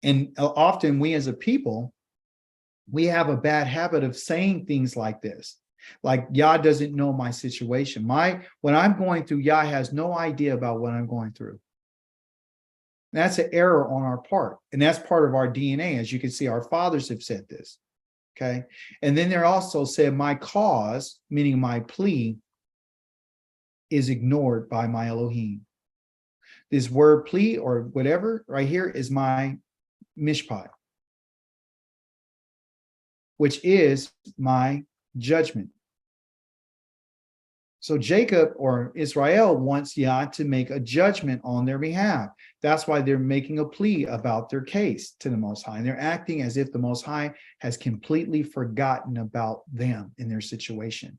And often we as a people, we have a bad habit of saying things like this, like Yah doesn't know my situation. What I'm going through, Yah has no idea about what I'm going through. That's an error on our part. And that's part of our DNA. As you can see, our fathers have said this. Okay. And then they're also said, my cause, meaning my plea, is ignored by my Elohim. This word plea or whatever right here is my mishpat, which is my judgment. So Jacob or Israel wants Yah to make a judgment on their behalf. That's why they're making a plea about their case to the Most High. And they're acting as if the Most High has completely forgotten about them in their situation.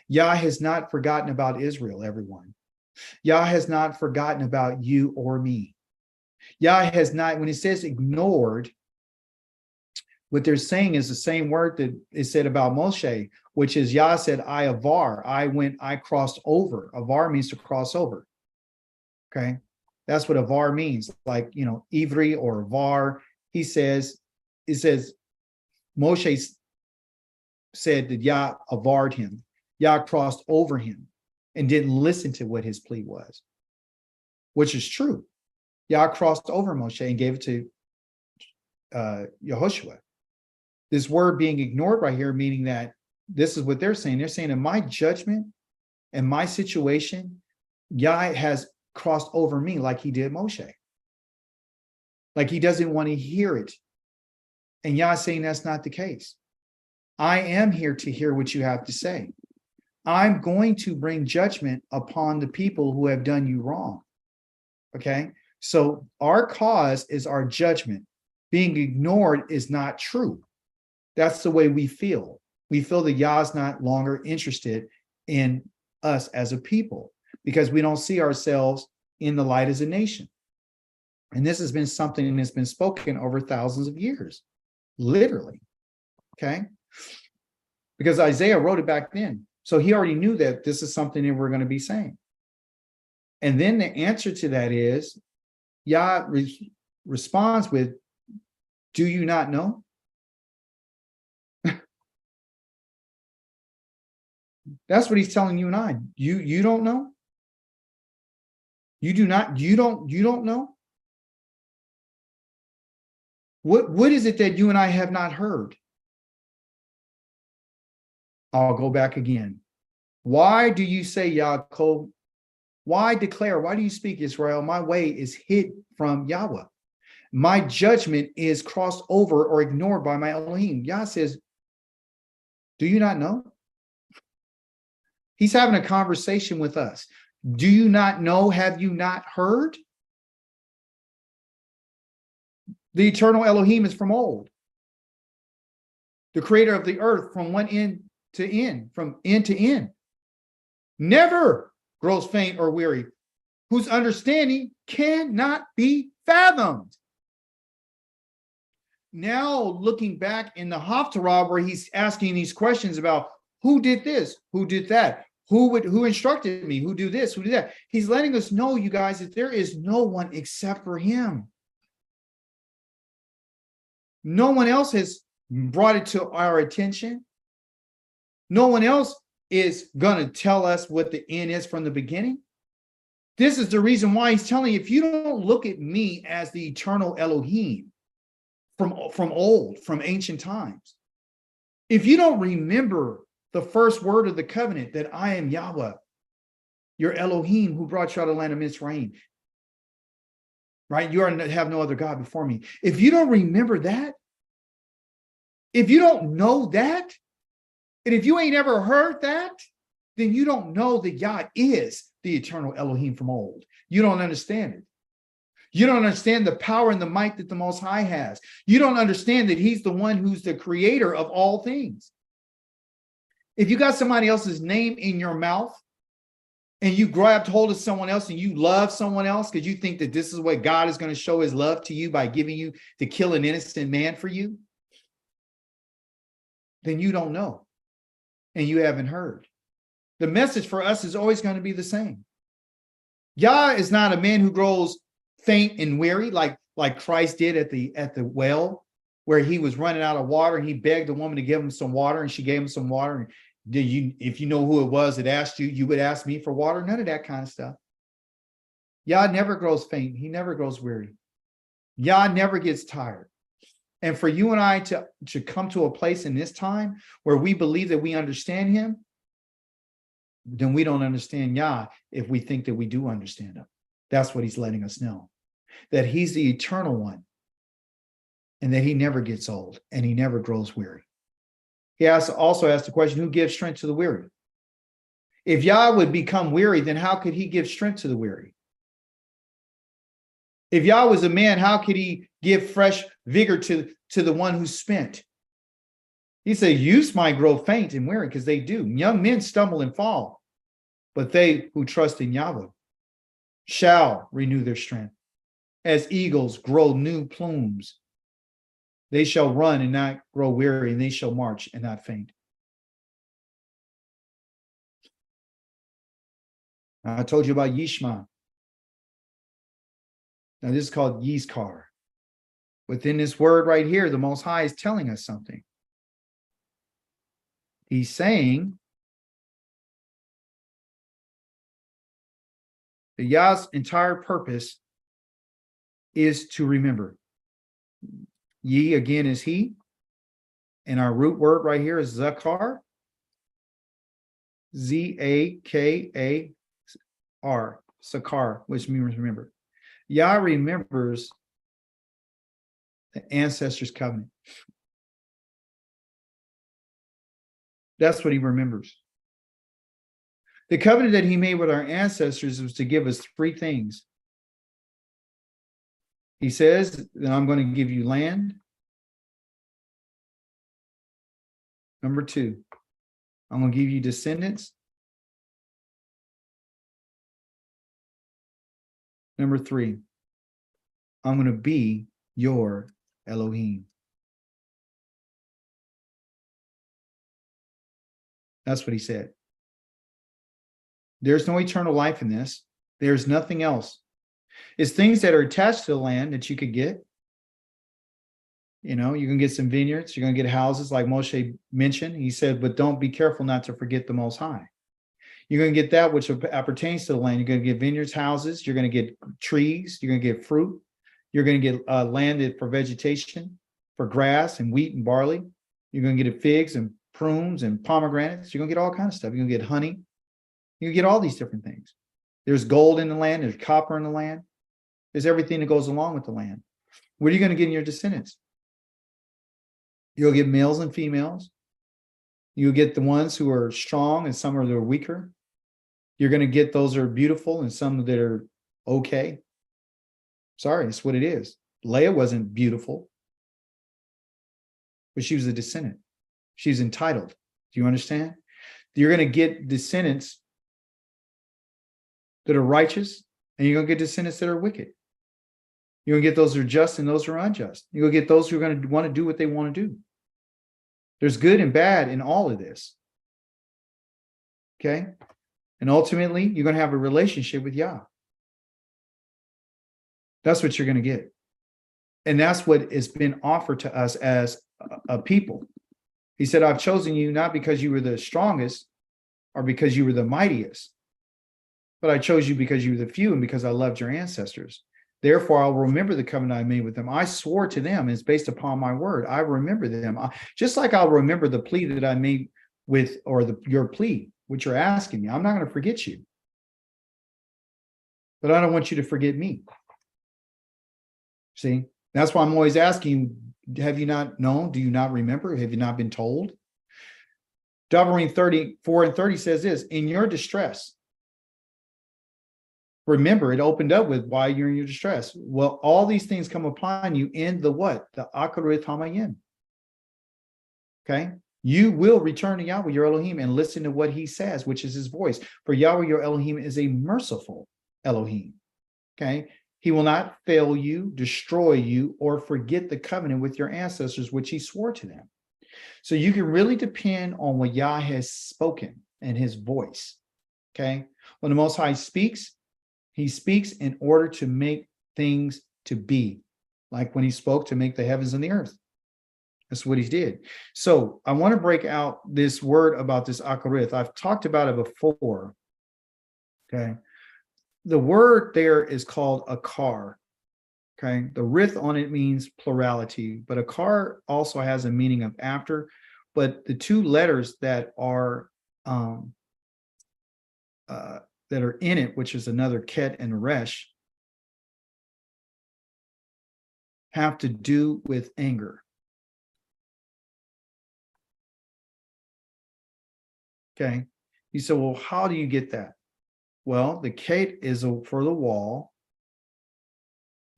Yah has not forgotten about Israel, everyone. Yah has not forgotten about you or me. Yah has not, when it says ignored, what they're saying is the same word that is said about Moshe, which is Yah said, I avar, I crossed over. Avar means to cross over. Okay. That's what avar means. Like, you know, ivri or avar. It says, Moshe said that Yah avarred him. Yah crossed over him and didn't listen to what his plea was, which is true. Yah crossed over Moshe and gave it to Yehoshua. This word being ignored right here, meaning that this is what they're saying. They're saying in my judgment and my situation, Yah has crossed over me like he did Moshe. Like he doesn't want to hear it. And Yah is saying that's not the case. I am here to hear what you have to say. I'm going to bring judgment upon the people who have done you wrong. Okay? So our cause is our judgment. Being ignored is not true. That's the way we feel. We feel that Yah is not longer interested in us as a people because we don't see ourselves in the light as a nation. And this has been something that's been spoken over thousands of years, literally. Okay? Because Isaiah wrote it back then. So he already knew that this is something that we're going to be saying. And then the answer to that is, Yah responds with, do you not know? That's what he's telling you and I. You don't know? You don't know? What is it that you and I have not heard? I'll go back again. Why do you say Yaakov Why declare? Why do you speak, Israel? My way is hid from Yahweh. My judgment is crossed over or ignored by my Elohim. Yah says, do you not know? He's having a conversation with us. Do you not know? Have you not heard? The eternal Elohim is from old. The creator of the earth from one end to end, from end to end. Never grows faint or weary, whose understanding cannot be fathomed. Now, looking back in the Haftarah, where he's asking these questions about who did this, who did that, who instructed me, who do this, who do that. He's letting us know, you guys, that there is no one except for him. No one else has brought it to our attention. No one else is going to tell us what the end is from the beginning. This is the reason why he's telling you, if you don't look at me as the eternal Elohim, from old, from ancient times. If you don't remember the first word of the covenant, that I am Yahweh, your Elohim, who brought you out of the land of Mitzrayim, right? You have no other God before me. If you don't remember that, if you don't know that, and if you ain't ever heard that, then you don't know that Yah is the eternal Elohim from old. You don't understand it. You don't understand the power and the might that the Most High has. You don't understand that he's the one who's the creator of all things. If you got somebody else's name in your mouth and you grabbed hold of someone else and you love someone else because you think that this is what God is going to show his love to you by giving you to kill an innocent man for you, then you don't know and you haven't heard. The message for us is always going to be the same. Yah is not a man who grows faint and weary, like Christ did at the well, where he was running out of water and he begged the woman to give him some water, and she gave him some water. And if you know who it was that asked you, you would ask me for water. None of that kind of stuff. Yah never grows faint. He never grows weary. Yah never gets tired. And for you and I to come to a place in this time where we believe that we understand him, then we don't understand Yah if we think that we do understand him. That's what he's letting us know, that he's the eternal one and that he never gets old and he never grows weary. He also asked the question, who gives strength to the weary? If Yah would become weary, then how could he give strength to the weary? If Yah was a man, how could he give fresh vigor to the one who's spent? He said, youths might grow faint and weary, because they do. Young men stumble and fall, but they who trust in Yahweh shall renew their strength. As eagles grow new plumes, they shall run and not grow weary, and they shall march and not faint. I told you about Yishma. Now this is called Yizkar. Within this word right here, the Most High is telling us something. He's saying that Yah's entire purpose is to remember. Ye again is he. And our root word right here is Zakar. Z-A-K-A-R. Sakar, which means remember. Yah remembers the ancestors' covenant. That's what he remembers. The covenant that he made with our ancestors was to give us three things. He says that I'm going to give you land. Number two, I'm going to give you descendants. Number three, I'm going to be your Elohim. That's what he said. There's no eternal life in this. There's nothing else. It's things that are attached to the land that you could get. You know, you can get some vineyards. You're going to get houses like Moshe mentioned. He said, but don't be careful not to forget the Most High. You're going to get that which appertains to the land. You're going to get vineyards, houses. You're going to get trees. You're going to get fruit. You're going to get land for vegetation, for grass and wheat and barley. You're going to get figs and prunes and pomegranates. You're going to get all kinds of stuff. You're going to get honey. You get all these different things. There's gold in the land. There's copper in the land. There's everything that goes along with the land. What are you going to get in your descendants? You'll get males and females. You'll get the ones who are strong and some that are weaker. You're going to get those that are beautiful and some that are okay. Sorry, it's what it is. Leah wasn't beautiful, but she was a descendant. She's entitled. Do you understand? You're going to get descendants that are righteous, and you're going to get descendants that are wicked. You're going to get those who are just and those who are unjust. You're going to get those who are going to want to do what they want to do. There's good and bad in all of this. Okay? And ultimately, you're going to have a relationship with Yah. That's what you're going to get. And that's what has been offered to us as a people. He said, I've chosen you not because you were the strongest or because you were the mightiest, but I chose you because you were the few and because I loved your ancestors. Therefore, I'll remember the covenant I made with them. I swore to them, it's based upon my word. I remember them. Just like I'll remember the plea that I made with, or your plea, which you're asking me. I'm not going to forget you. But I don't want you to forget me. See, that's why I'm always asking you, have you not known? Do you not remember? Have you not been told? Deuteronomy 34:30 says this, in your distress. Remember, it opened up with why you're in your distress. Well, all these things come upon you in the what? The Akarith Hamayim. Okay? You will return to Yahweh, your Elohim, and listen to what he says, which is his voice. For Yahweh, your Elohim, is a merciful Elohim. Okay? He will not fail you, destroy you, or forget the covenant with your ancestors, which he swore to them. So you can really depend on what Yah has spoken and his voice. Okay? When the Most High speaks, he speaks in order to make things to be, like when he spoke to make the heavens and the earth. That's what he did. So I want to break out this word about this Akarith. I've talked about it before. Okay. The word there is called akar. Okay. The rith on it means plurality, but akar also has a meaning of after. But the two letters that are in it, which is another ket and a resh, have to do with anger. Okay. You said, well, how do you get that? Well, the ket is for the wall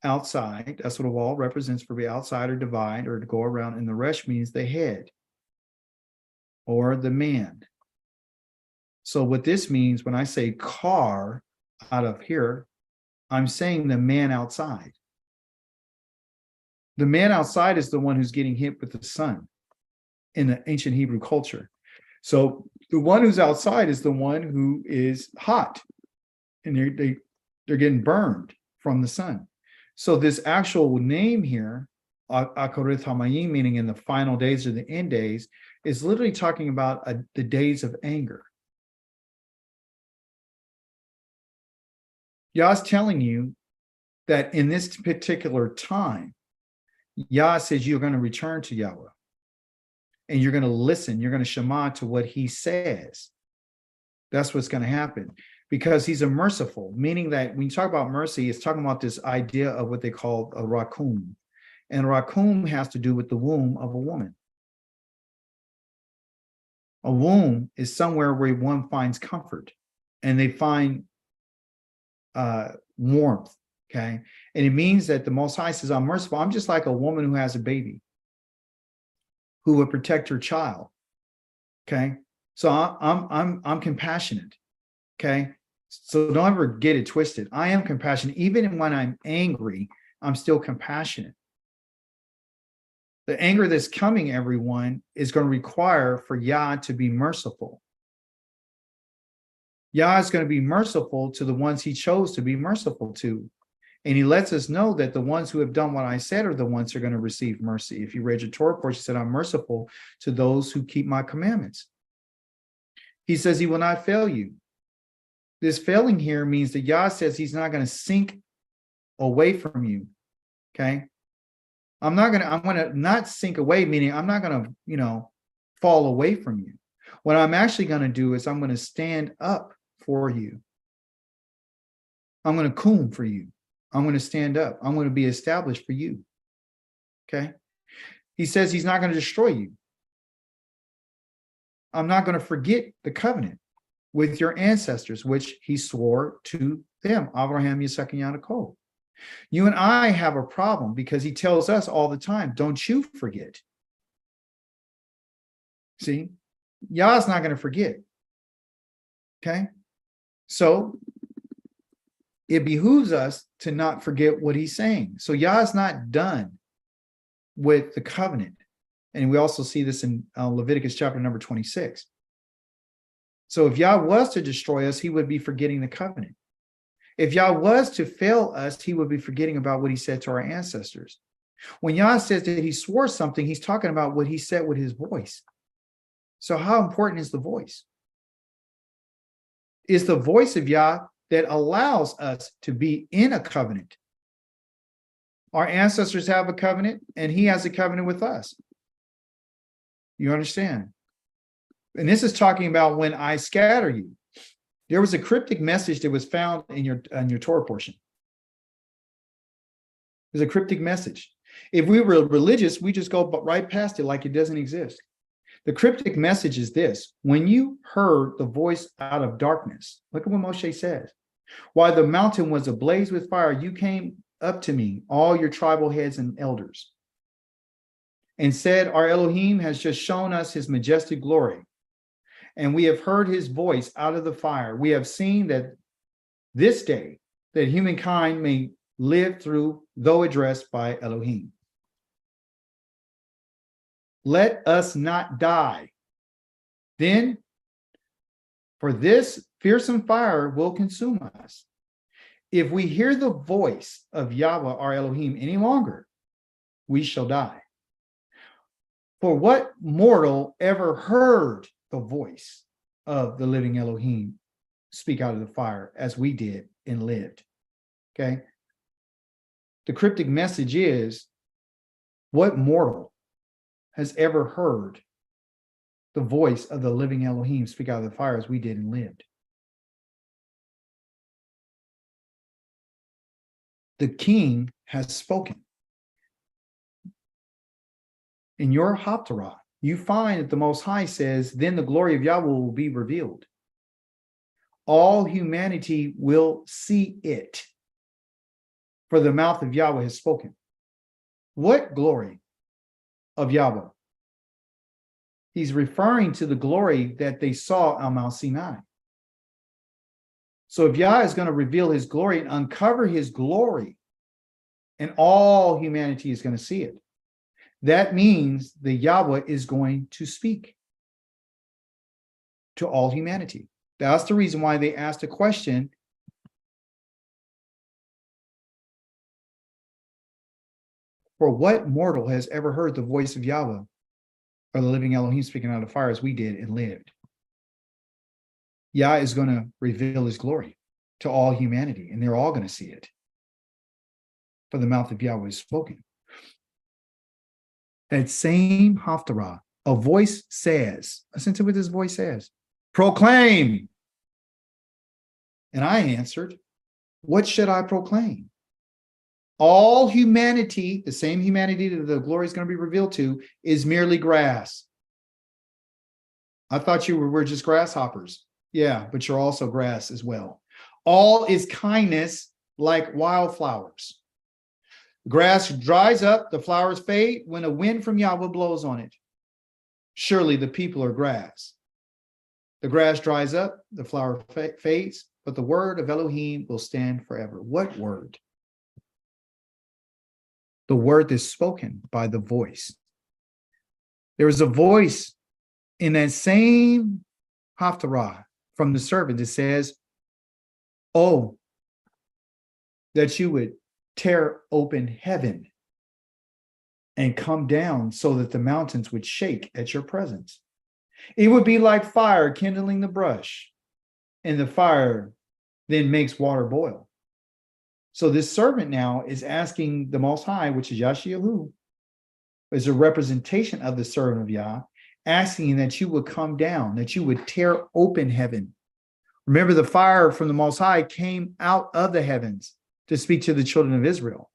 outside. That's what a wall represents, for the outside or divide or to go around. And the resh means the head or the man. So what this means when I say car out of here, I'm saying the man outside. The man outside is the one who's getting hit with the sun in the ancient Hebrew culture. So the one who's outside is the one who is hot, and they're getting burned from the sun. So this actual name here, Akarith Hamayim, meaning in the final days or the end days, is literally talking about the days of anger. Yah's telling you that in this particular time, Yah says you're going to return to Yahweh. And you're going to listen. You're going to shema to what he says. That's what's going to happen. Because he's a merciful, meaning that when you talk about mercy, it's talking about this idea of what they call a rakum. And rakum has to do with the womb of a woman. A womb is somewhere where one finds comfort. And they find warmth, okay? And it means that the Most High says, I'm merciful. I'm just like a woman who has a baby, who would protect her child, okay? So I'm compassionate, okay? So don't ever get it twisted. I am compassionate. Even when I'm angry, I'm still compassionate. The anger that's coming, everyone, is going to require for Yah to be merciful. Yah is going to be merciful to the ones he chose to be merciful to. And he lets us know that the ones who have done what I said are the ones who are going to receive mercy. If you read your Torah portion, he said, I'm merciful to those who keep my commandments. He says he will not fail you. This failing here means that Yah says he's not going to sink away from you. Okay. I'm going to not sink away, meaning I'm not going to, fall away from you. What I'm actually going to do is I'm going to stand up for you. I'm going to kum for you. I'm going to stand up. I'm going to be established for you. Okay. He says he's not going to destroy you. I'm not going to forget the covenant with your ancestors, which he swore to them, Abraham, Yitzhak, and Yaakov. You and I have a problem because he tells us all the time, don't you forget. See, Yah's not going to forget. Okay. So it behooves us to not forget what he's saying. So Yah's not done with the covenant. And we also see this in Leviticus chapter number 26. So if Yah was to destroy us, he would be forgetting the covenant. If Yah was to fail us, he would be forgetting about what he said to our ancestors. When Yah says that he swore something, he's talking about what he said with his voice. So how important is the voice? It's the voice of Yah that allows us to be in a covenant. Our ancestors have a covenant, and he has a covenant with us. You understand? And this is talking about when I scatter you. There was a cryptic message that was found in your Torah portion. There's a cryptic message. If we were religious, we just go right past it like it doesn't exist. The cryptic message is this: when you heard the voice out of darkness, look at what Moshe says. While the mountain was ablaze with fire, you came up to me, all your tribal heads and elders, and said, our Elohim has just shown us his majestic glory, and we have heard his voice out of the fire. We have seen that this day that humankind may live through, though addressed by Elohim. Let us not die. Then, for this fearsome fire will consume us. If we hear the voice of Yahweh, our Elohim, any longer, we shall die. For what mortal ever heard the voice of the living Elohim speak out of the fire as we did and lived? Okay. The cryptic message is, what mortal has ever heard the voice of the living Elohim speak out of the fire as we did and lived? The king has spoken. In your Haftarah, you find that the Most High says, then the glory of Yahweh will be revealed. All humanity will see it, for the mouth of Yahweh has spoken. What glory of Yahweh? He's referring to the glory that they saw on Mount Sinai. So if Yah is going to reveal his glory and uncover his glory, and all humanity is going to see it, that means the Yahweh is going to speak to all humanity. That's the reason why they asked a question. For what mortal has ever heard the voice of Yahweh, or the living Elohim speaking out of fire as we did and lived? Yah is going to reveal his glory to all humanity, and they're all going to see it. For the mouth of Yahweh is spoken. That same Haftarah, a voice says, listen to what this voice says, proclaim. And I answered, what should I proclaim? All humanity, the same humanity that the glory is going to be revealed to, is merely grass. I thought you were just grasshoppers. Yeah, but you're also grass as well. All is kindness like wildflowers. Grass dries up, the flowers fade when a wind from Yahweh blows on it. Surely the people are grass. The grass dries up, the flower fades, but the word of Elohim will stand forever. What word? The word that's spoken by the voice. There is a voice in that same Haftarah from the servant that says, oh, that you would tear open heaven and come down so that the mountains would shake at your presence. It would be like fire kindling the brush, and the fire then makes water boil. So this servant now is asking the Most High, which is Yashiyahu, is a representation of the servant of Yah, asking that you would come down, that you would tear open heaven. Remember, the fire from the Most High came out of the heavens to speak to the children of Israel.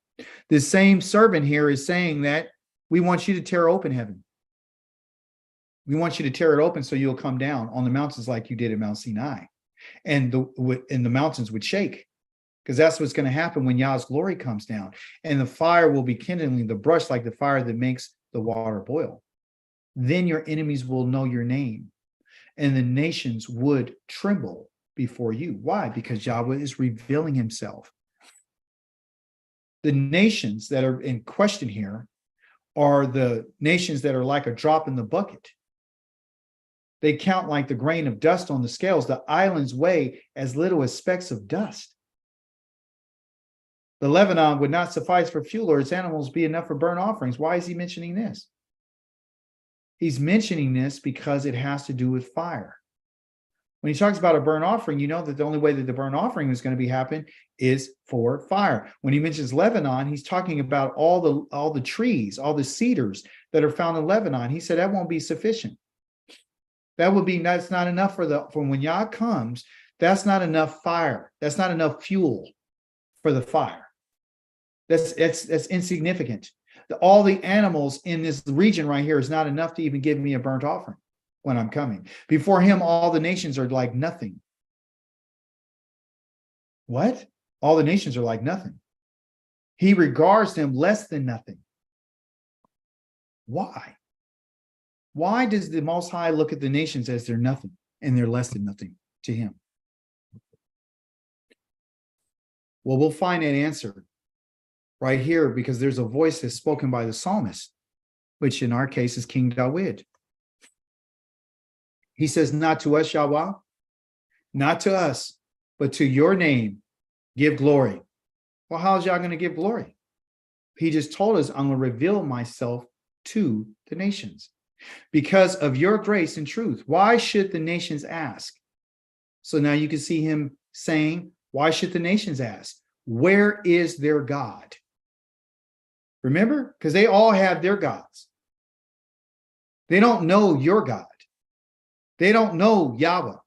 This same servant here is saying that we want you to tear open heaven. We want you to tear it open so you'll come down on the mountains like you did at Mount Sinai. And the mountains would shake, because that's what's going to happen when Yah's glory comes down. And the fire will be kindling the brush like the fire that makes the water boil. Then your enemies will know your name, and the nations would tremble before you. Why? Because Yahweh is revealing himself. The nations that are in question here are the nations that are like a drop in the bucket. They count like the grain of dust on the scales. The islands weigh as little as specks of dust. The Lebanon would not suffice for fuel, or its animals be enough for burnt offerings. Why is he mentioning this? He's mentioning this because it has to do with fire. When he talks about a burnt offering, you know that the only way that the burnt offering is going to be happen is for fire. When he mentions Lebanon, he's talking about all the trees, all the cedars that are found in Lebanon. He said that won't be sufficient. That's not enough for when Yah comes. That's not enough fire. That's not enough fuel for the fire. That's insignificant. All the animals in this region right here is not enough to even give me a burnt offering when I'm coming. Before him, all the nations are like nothing. What? All the nations are like nothing. He regards them less than nothing. Why? Why does the Most High look at the nations as they're nothing and they're less than nothing to him? Well, we'll find that answer right here, because there's a voice that's spoken by the psalmist, which in our case is King David. He says, not to us, Yahweh, not to us, but to your name, give glory. Well, how is Yah going to give glory? He just told us, I'm going to reveal myself to the nations because of your grace and truth. Why should the nations ask? So now you can see him saying, why should the nations ask? Where is their God? Remember? Because they all have their gods. They don't know your God. They don't know Yahweh.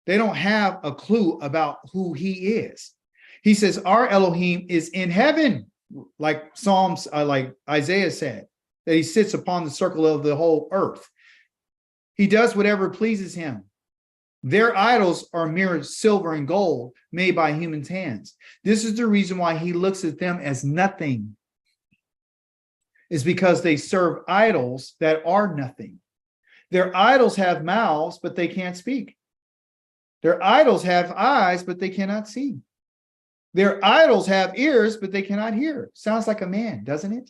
They don't have a clue about who he is. He says, our Elohim is in heaven, like like Isaiah said, that he sits upon the circle of the whole earth. He does whatever pleases him. Their idols are mere silver and gold made by human hands. This is the reason why he looks at them as nothing. Is because they serve idols that are nothing. Their idols have mouths, but they can't speak. Their idols have eyes, but they cannot see. Their idols have ears, but they cannot hear. Sounds like a man, doesn't it?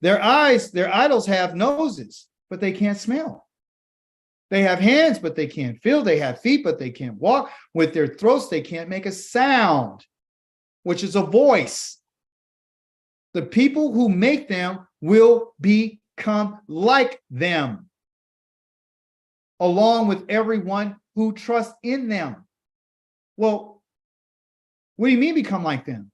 Their idols have noses, but they can't smell. They have hands, but they can't feel. They have feet, but they can't walk. With their throats, they can't make a sound, which is a voice. The people who make them will become like them, along with everyone who trusts in them. Well, what do you mean become like them?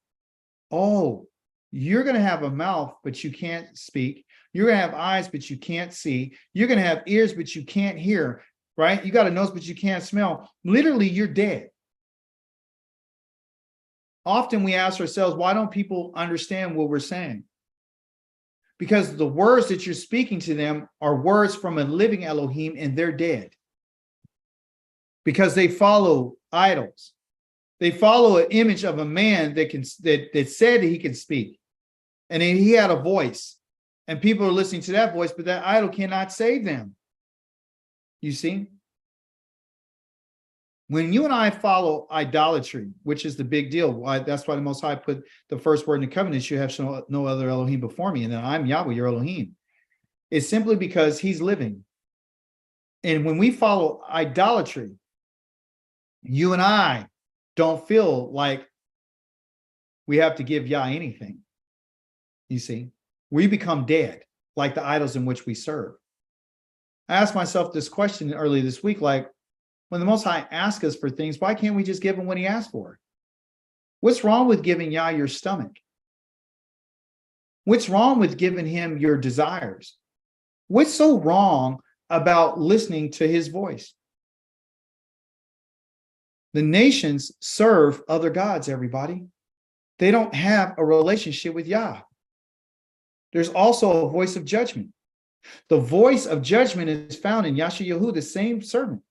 Oh, you're going to have a mouth, but you can't speak. You're going to have eyes, but you can't see. You're going to have ears, but you can't hear, right? You got a nose, but you can't smell. Literally, you're dead. Often we ask ourselves, why don't people understand what we're saying? Because the words that you're speaking to them are words from a living Elohim, and they're dead. Because they follow idols. They follow an image of a man that said he could speak. And he had a voice. And people are listening to that voice, but that idol cannot save them. You see? When you and I follow idolatry, which is the big deal, that's why the Most High put the first word in the covenant, you have no other Elohim before me, and then I'm Yahweh, your Elohim. It's simply because he's living. And when we follow idolatry, you and I don't feel like we have to give Yah anything. You see? We become dead, like the idols in which we serve. I asked myself this question earlier this week, like, when the Most High asks us for things, why can't we just give him what he asked for? What's wrong with giving Yah your stomach? What's wrong with giving him your desires? What's so wrong about listening to his voice? The nations serve other gods, everybody. They don't have a relationship with Yah. There's also a voice of judgment. The voice of judgment is found in Yashayahu, the same servant.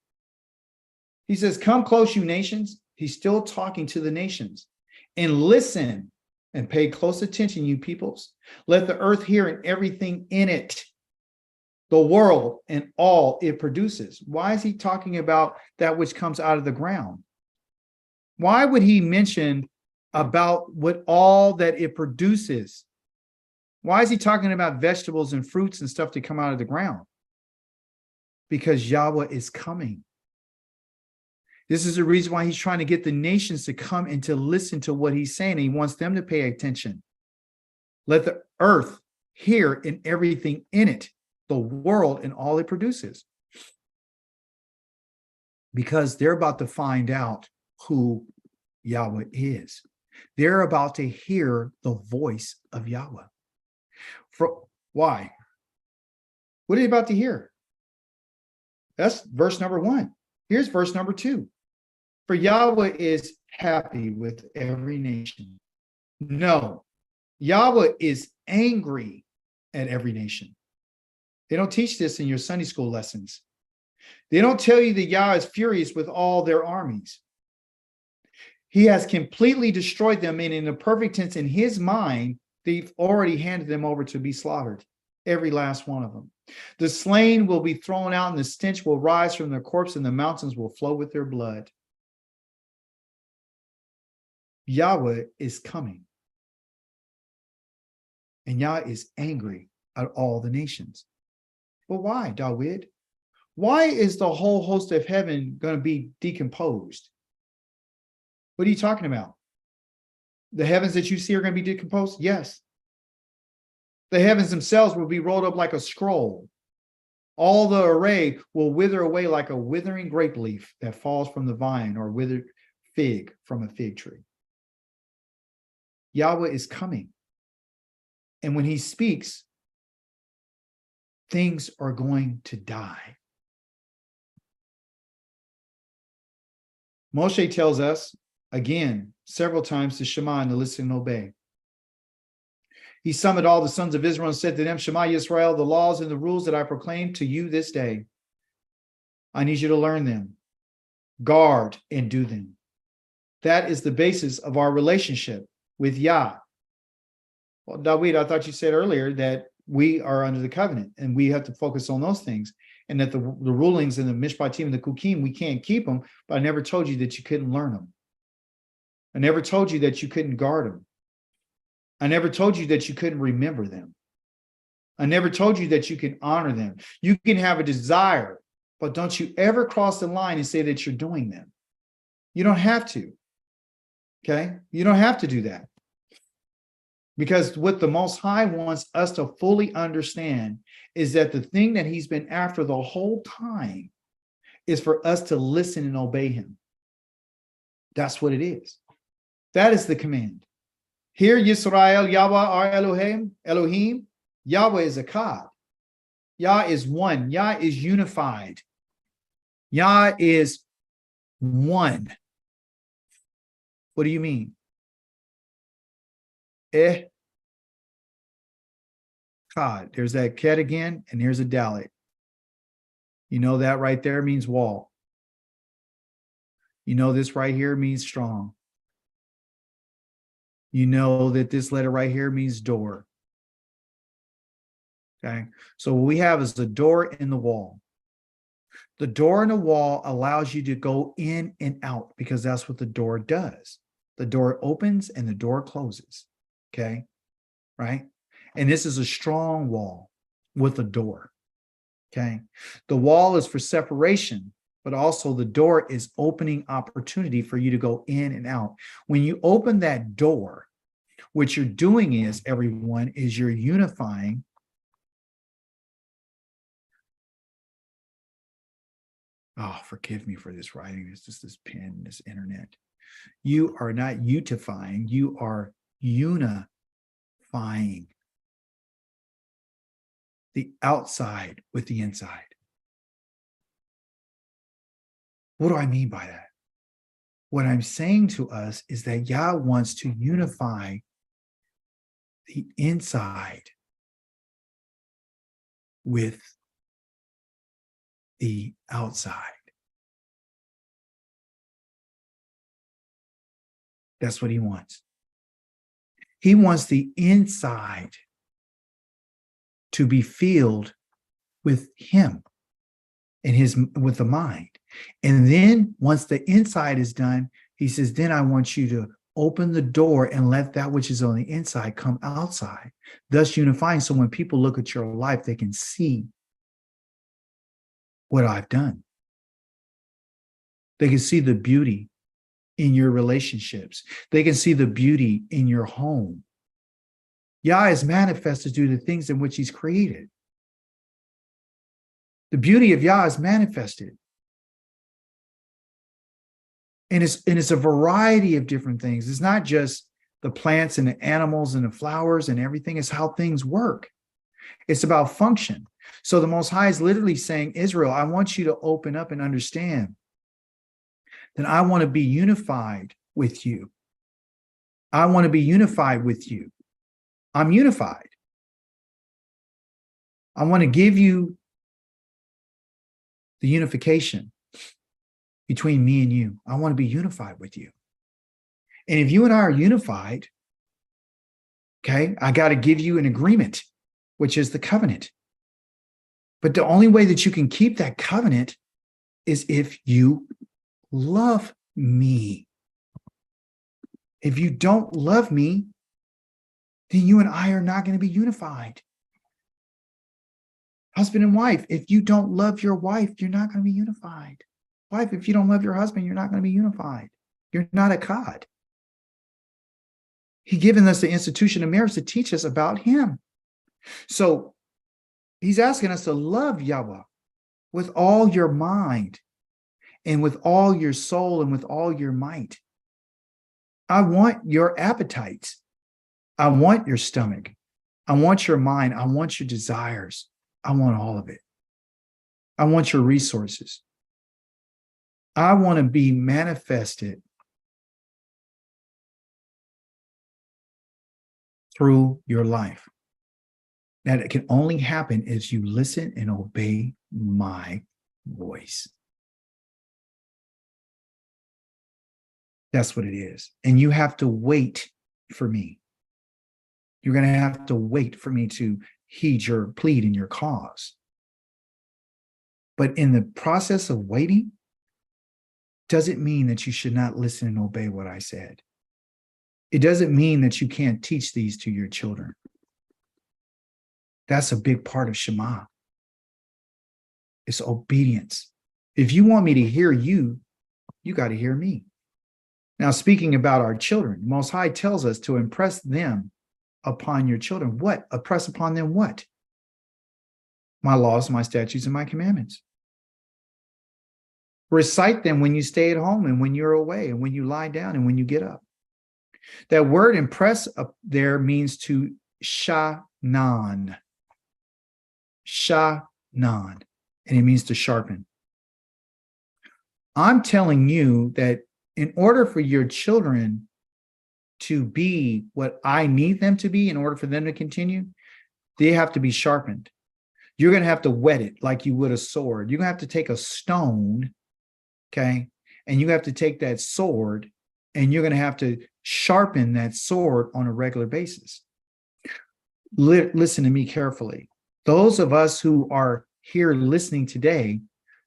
He says, come close, you nations. He's still talking to the nations. And listen and pay close attention, you peoples. Let the earth hear and everything in it, the world and all it produces. Why is he talking about that which comes out of the ground? Why would he mention about what all that it produces? Why is he talking about vegetables and fruits and stuff that come out of the ground? Because Yahweh is coming. This is the reason why he's trying to get the nations to come and to listen to what he's saying. He wants them to pay attention. Let the earth hear and everything in it, the world and all it produces. Because they're about to find out who Yahweh is. They're about to hear the voice of Yahweh. Why? What are they about to hear? That's verse number 1. Here's verse number 2. For Yahweh is happy with every nation. No, Yahweh is angry at every nation. They don't teach this in your Sunday school lessons. They don't tell you that Yah is furious with all their armies. He has completely destroyed them, and in the perfect tense, in his mind, they've already handed them over to be slaughtered, every last one of them. The slain will be thrown out, and the stench will rise from their corpse, and the mountains will flow with their blood. Yahweh is coming. And Yah is angry at all the nations. But why, David? Why is the whole host of heaven going to be decomposed? What are you talking about? The heavens that you see are going to be decomposed? Yes. The heavens themselves will be rolled up like a scroll. All the array will wither away like a withering grape leaf that falls from the vine, or withered fig from a fig tree. Yahweh is coming. And when he speaks, things are going to die. Moshe tells us, again, several times to Shema and to listen and obey. He summoned all the sons of Israel and said to them, Shema Yisrael, the laws and the rules that I proclaim to you this day, I need you to learn them, guard and do them. That is the basis of our relationship with Yah. Well, David, I thought you said earlier that we are under the covenant and we have to focus on those things, and that the rulings and the mishpatim and the kukim, we can't keep them, but I never told you that you couldn't learn them. I never told you that you couldn't guard them. I never told you that you couldn't remember them. I never told you that you can honor them. You can have a desire, but don't you ever cross the line and say that you're doing them. You don't have to. Okay? You don't have to do that. Because what the Most High wants us to fully understand is that the thing that he's been after the whole time is for us to listen and obey him. That's what it is. That is the command. Hear Yisrael, Yahweh our Elohim. Yahweh is Echad. Yah is one. Yah is unified. Yah is one. What do you mean? Echad. There's that ket again, and here's a dalet. You know that right there means wall. You know this right here means strong. You know that this letter right here means door. Okay, so what we have is the door in the wall. The door in the wall allows you to go in and out, because that's what the door does. The door opens and the door closes. Okay, right? And this is a strong wall with a door. Okay, the wall is for separation, but also the door is opening opportunity for you to go in and out. When you open that door, what you're doing is, everyone, is you're unifying. Oh, forgive me for this writing. It's just this pen, this internet. You are not utifying, you are unifying the outside with the inside. What do I mean by that? What I'm saying to us is that Yah wants to unify the inside with the outside. That's what he wants. He wants the inside to be filled with him and with the mind. And then once the inside is done, he says, then I want you to open the door and let that which is on the inside come outside, thus unifying. So when people look at your life, they can see what I've done. They can see the beauty in your relationships. They can see the beauty in your home. Yah is manifested through the things in which he's created. The beauty of Yah is manifested. And it's a variety of different things. It's not just the plants and the animals and the flowers and everything. It's how things work. It's about function. So the Most High is literally saying, Israel, I want you to open up and understand that I want to be unified with you. I want to be unified with you. I'm unified. I want to give you the unification between me and you. I want to be unified with you. And if you and I are unified, okay, I got to give you an agreement, which is the covenant. But the only way that you can keep that covenant is if you love me. If you don't love me, then you and I are not going to be unified. Husband and wife, if you don't love your wife, you're not going to be unified. Wife, if you don't love your husband, you're not going to be unified. You're not a God. He's given us the institution of marriage to teach us about him. So he's asking us to love Yahweh with all your mind and with all your soul and with all your might. I want your appetites. I want your stomach. I want your mind. I want your desires. I want all of it. I want your resources. I want to be manifested through your life. That it can only happen as you listen and obey my voice. That's what it is. And you have to wait for me. You're going to have to wait for me to heed your plead and your cause. But in the process of waiting, doesn't mean that you should not listen and obey what I said. It doesn't mean that you can't teach these to your children. That's a big part of Shema. It's obedience. If you want me to hear you, you got to hear me. Now, speaking about our children, Most High tells us to impress them upon your children. What? Impress upon them what? My laws, my statutes, and my commandments. Recite them when you stay at home and when you're away and when you lie down and when you get up. That word impress up there means to shanan. Shanan. And it means to sharpen. I'm telling you that in order for your children to be what I need them to be, in order for them to continue, they have to be sharpened. You're going to have to whet it like you would a sword. You're going to have to take a stone, okay, and you have to take that sword and you're going to have to sharpen that sword on a regular basis. Listen to me carefully. Those of us who are here listening today,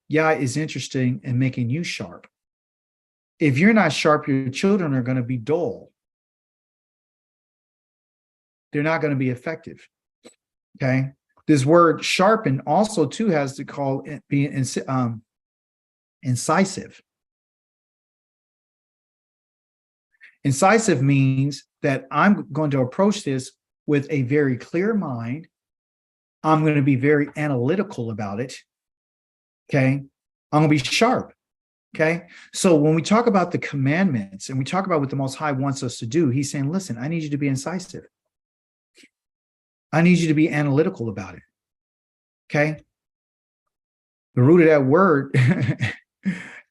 Yah is interested in making you sharp. If you're not sharp, your children are going to be dull. They're not going to be effective. Okay. This word sharpen also too has to call it being incisive. Incisive means that I'm going to approach this with a very clear mind. I'm going to be very analytical about it. Okay. I'm going to be sharp. Okay. So when we talk about the commandments and we talk about what the Most High wants us to do, he's saying, listen, I need you to be incisive. I need you to be analytical about it. Okay. The root of that word,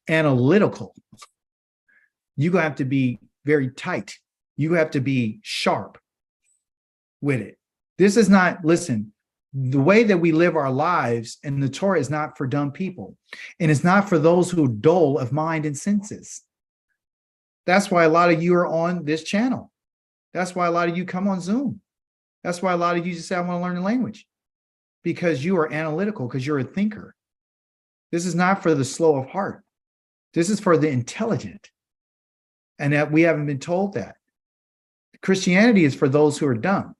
analytical. You're going to have to be very tight. You have to be sharp with it. This is not, listen, the way that we live our lives in the Torah is not for dumb people. And it's not for those who are dull of mind and senses. That's why a lot of you are on this channel. That's why a lot of you come on Zoom. That's why a lot of you just say, I want to learn the language. Because you are analytical, because you're a thinker. This is not for the slow of heart. This is for the intelligent. And that we haven't been told that. Christianity is for those who are dumb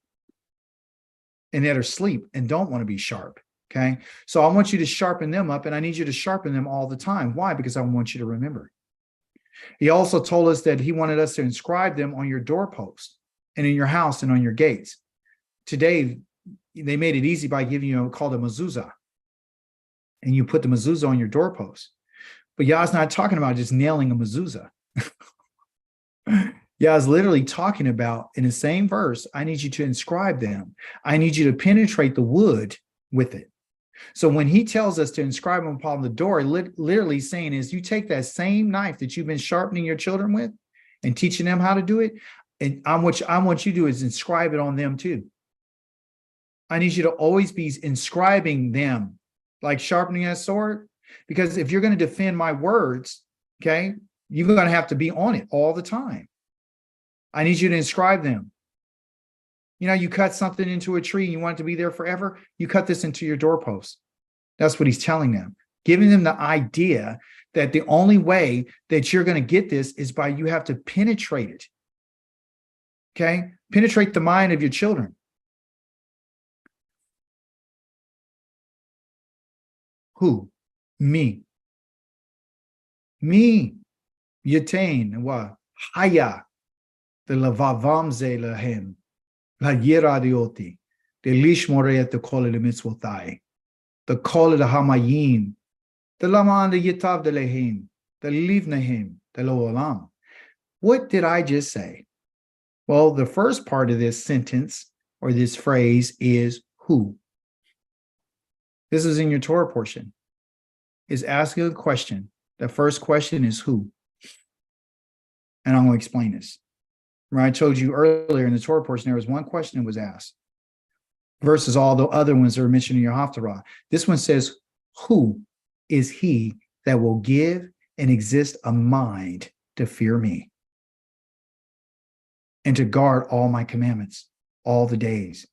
and that are asleep and don't want to be sharp. Okay. So I want you to sharpen them up, and I need you to sharpen them all the time. Why? Because I want you to remember. He also told us that he wanted us to inscribe them on your doorpost and in your house and on your gates. Today, they made it easy by giving you called a mezuzah. And you put the mezuzah on your doorpost. But Yah's not talking about just nailing a mezuzah. Yah's literally talking about, in the same verse, I need you to inscribe them. I need you to penetrate the wood with it. So when he tells us to inscribe them upon the door, literally saying is, you take that same knife that you've been sharpening your children with and teaching them how to do it, and what I want you to do is inscribe it on them too. I need you to always be inscribing them, like sharpening a sword, because if you're going to defend my words, okay, you're going to have to be on it all the time. I need you to inscribe them. You know, you cut something into a tree and you want it to be there forever. You cut this into your doorpost. That's what he's telling them, giving them the idea that the only way that you're going to get this is by you have to penetrate it. Okay? Penetrate the mind of your children. Who? Me. Me. Yatain. Wa. Haya. The lavavam ze lahem. La yiradioti. The lishmore the kol le mitzvotai. The kol le hamayim. The laman the yitav de lehim. The livnehim. The lo olam. What did I just say? Well, the first part of this sentence or this phrase is who. This is in your Torah portion. Is asking a question. The first question is who. And I'm going to explain this. Right? I told you earlier in the Torah portion, there was one question that was asked versus all the other ones that are mentioned in your Haftarah. This one says, who is he that will give and exist a mind to fear me and to guard all my commandments all the days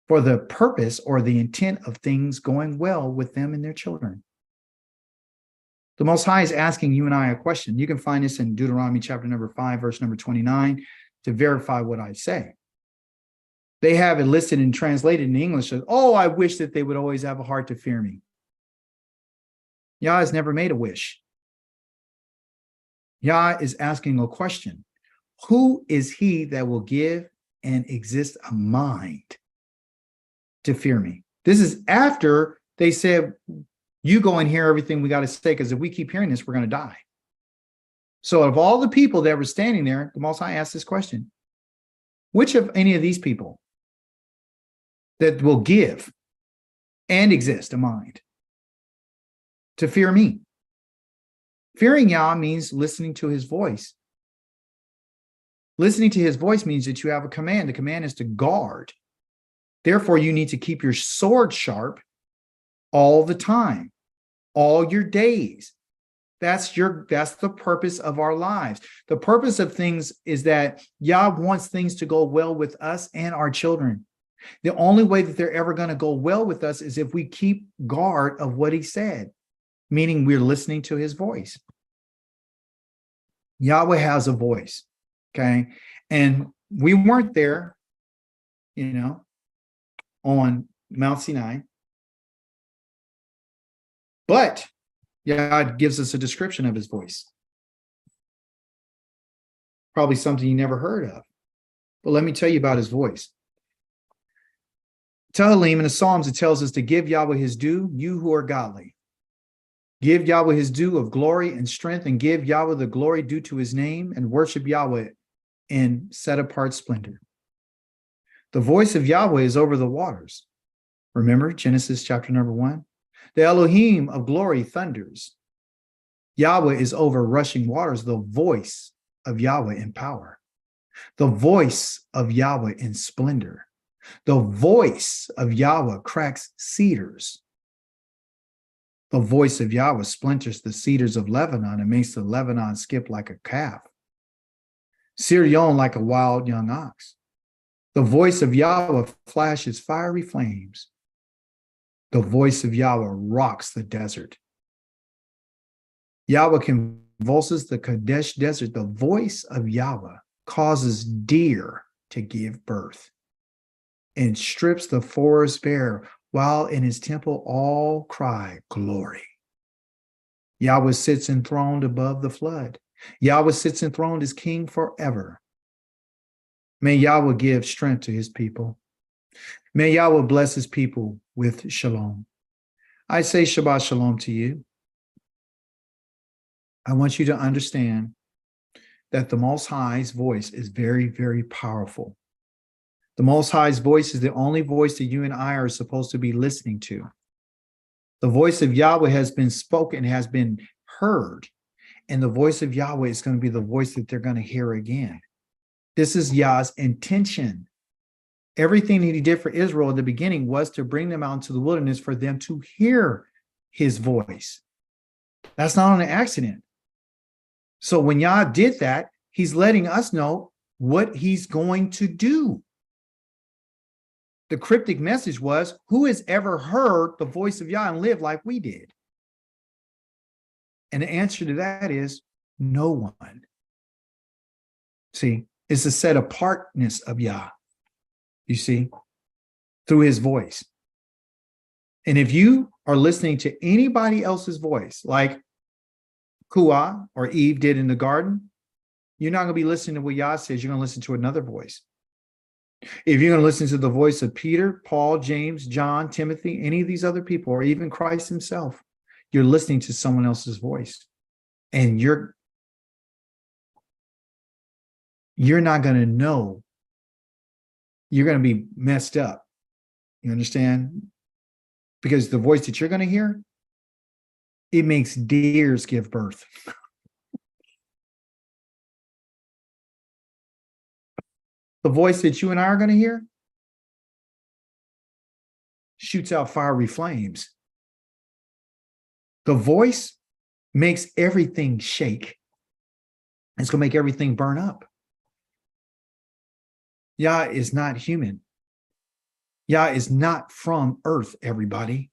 for the purpose or the intent of things going well with them and their children? The Most High is asking you and I a question. You can find this in Deuteronomy chapter number 5, verse number 29 to verify what I say. They have it listed and translated in English as, oh, I wish that they would always have a heart to fear me. Yah has never made a wish. Yah is asking a question. Who is he that will give and exist a mind to fear me? This is after they said, you go and hear everything we got to say, because if we keep hearing this, we're going to die. So of all the people that were standing there, the Most High asked this question. Which of any of these people that will give and exist a mind to fear me? Fearing Yah means listening to his voice. Listening to his voice means that you have a command. The command is to guard. Therefore, you need to keep your sword sharp all the time, all your days. That's the purpose of our lives. The purpose of things is that Yah wants things to go well with us and our children. The only way that they're ever going to go well with us is if we keep guard of what he said, meaning we're listening to his voice. Yahweh has a voice, okay? And we weren't there, on Mount Sinai. But God gives us a description of his voice. Probably something you never heard of. But let me tell you about his voice. Tehillim in the Psalms, it tells us to give Yahweh his due, you who are godly. Give Yahweh his due of glory and strength, and give Yahweh the glory due to his name, and worship Yahweh in set-apart splendor. The voice of Yahweh is over the waters. Remember Genesis chapter number 1? The Elohim of glory thunders. Yahweh is over rushing waters, the voice of Yahweh in power, the voice of Yahweh in splendor, the voice of Yahweh cracks cedars. The voice of Yahweh splinters the cedars of Lebanon and makes the Lebanon skip like a calf, Sirion like a wild young ox. The voice of Yahweh flashes fiery flames. The voice of Yahweh rocks the desert. Yahweh convulses the Kadesh desert. The voice of Yahweh causes deer to give birth and strips the forest bare, while in his temple all cry glory. Yahweh sits enthroned above the flood. Yahweh sits enthroned as king forever. May Yahweh give strength to his people. May Yahweh bless his people with shalom. I say Shabbat shalom to you. I want you to understand that the Most High's voice is very, very powerful. The Most High's voice is the only voice that you and I are supposed to be listening to. The voice of Yahweh has been spoken, has been heard, and the voice of Yahweh is going to be the voice that they're going to hear again. This is Yah's intention. Everything that he did for Israel in the beginning was to bring them out into the wilderness for them to hear his voice. That's not on an accident. So when Yah did that, he's letting us know what he's going to do. The cryptic message was, who has ever heard the voice of Yah and lived like we did? And the answer to that is no one. See, it's a set apartness of Yah, you see, through his voice. And if you are listening to anybody else's voice, like Kua or Eve did in the garden, you're not going to be listening to what Yah says. You're going to listen to another voice. If you're going to listen to the voice of Peter, Paul, James, John, Timothy, any of these other people, or even Christ himself, you're listening to someone else's voice. And you're not going to know. You're going to be messed up. You understand? Because the voice that you're going to hear, it makes deers give birth. The voice that you and I are going to hear shoots out fiery flames. The voice makes everything shake. It's going to make everything burn up. Yah is not human. Yah is not from earth, everybody.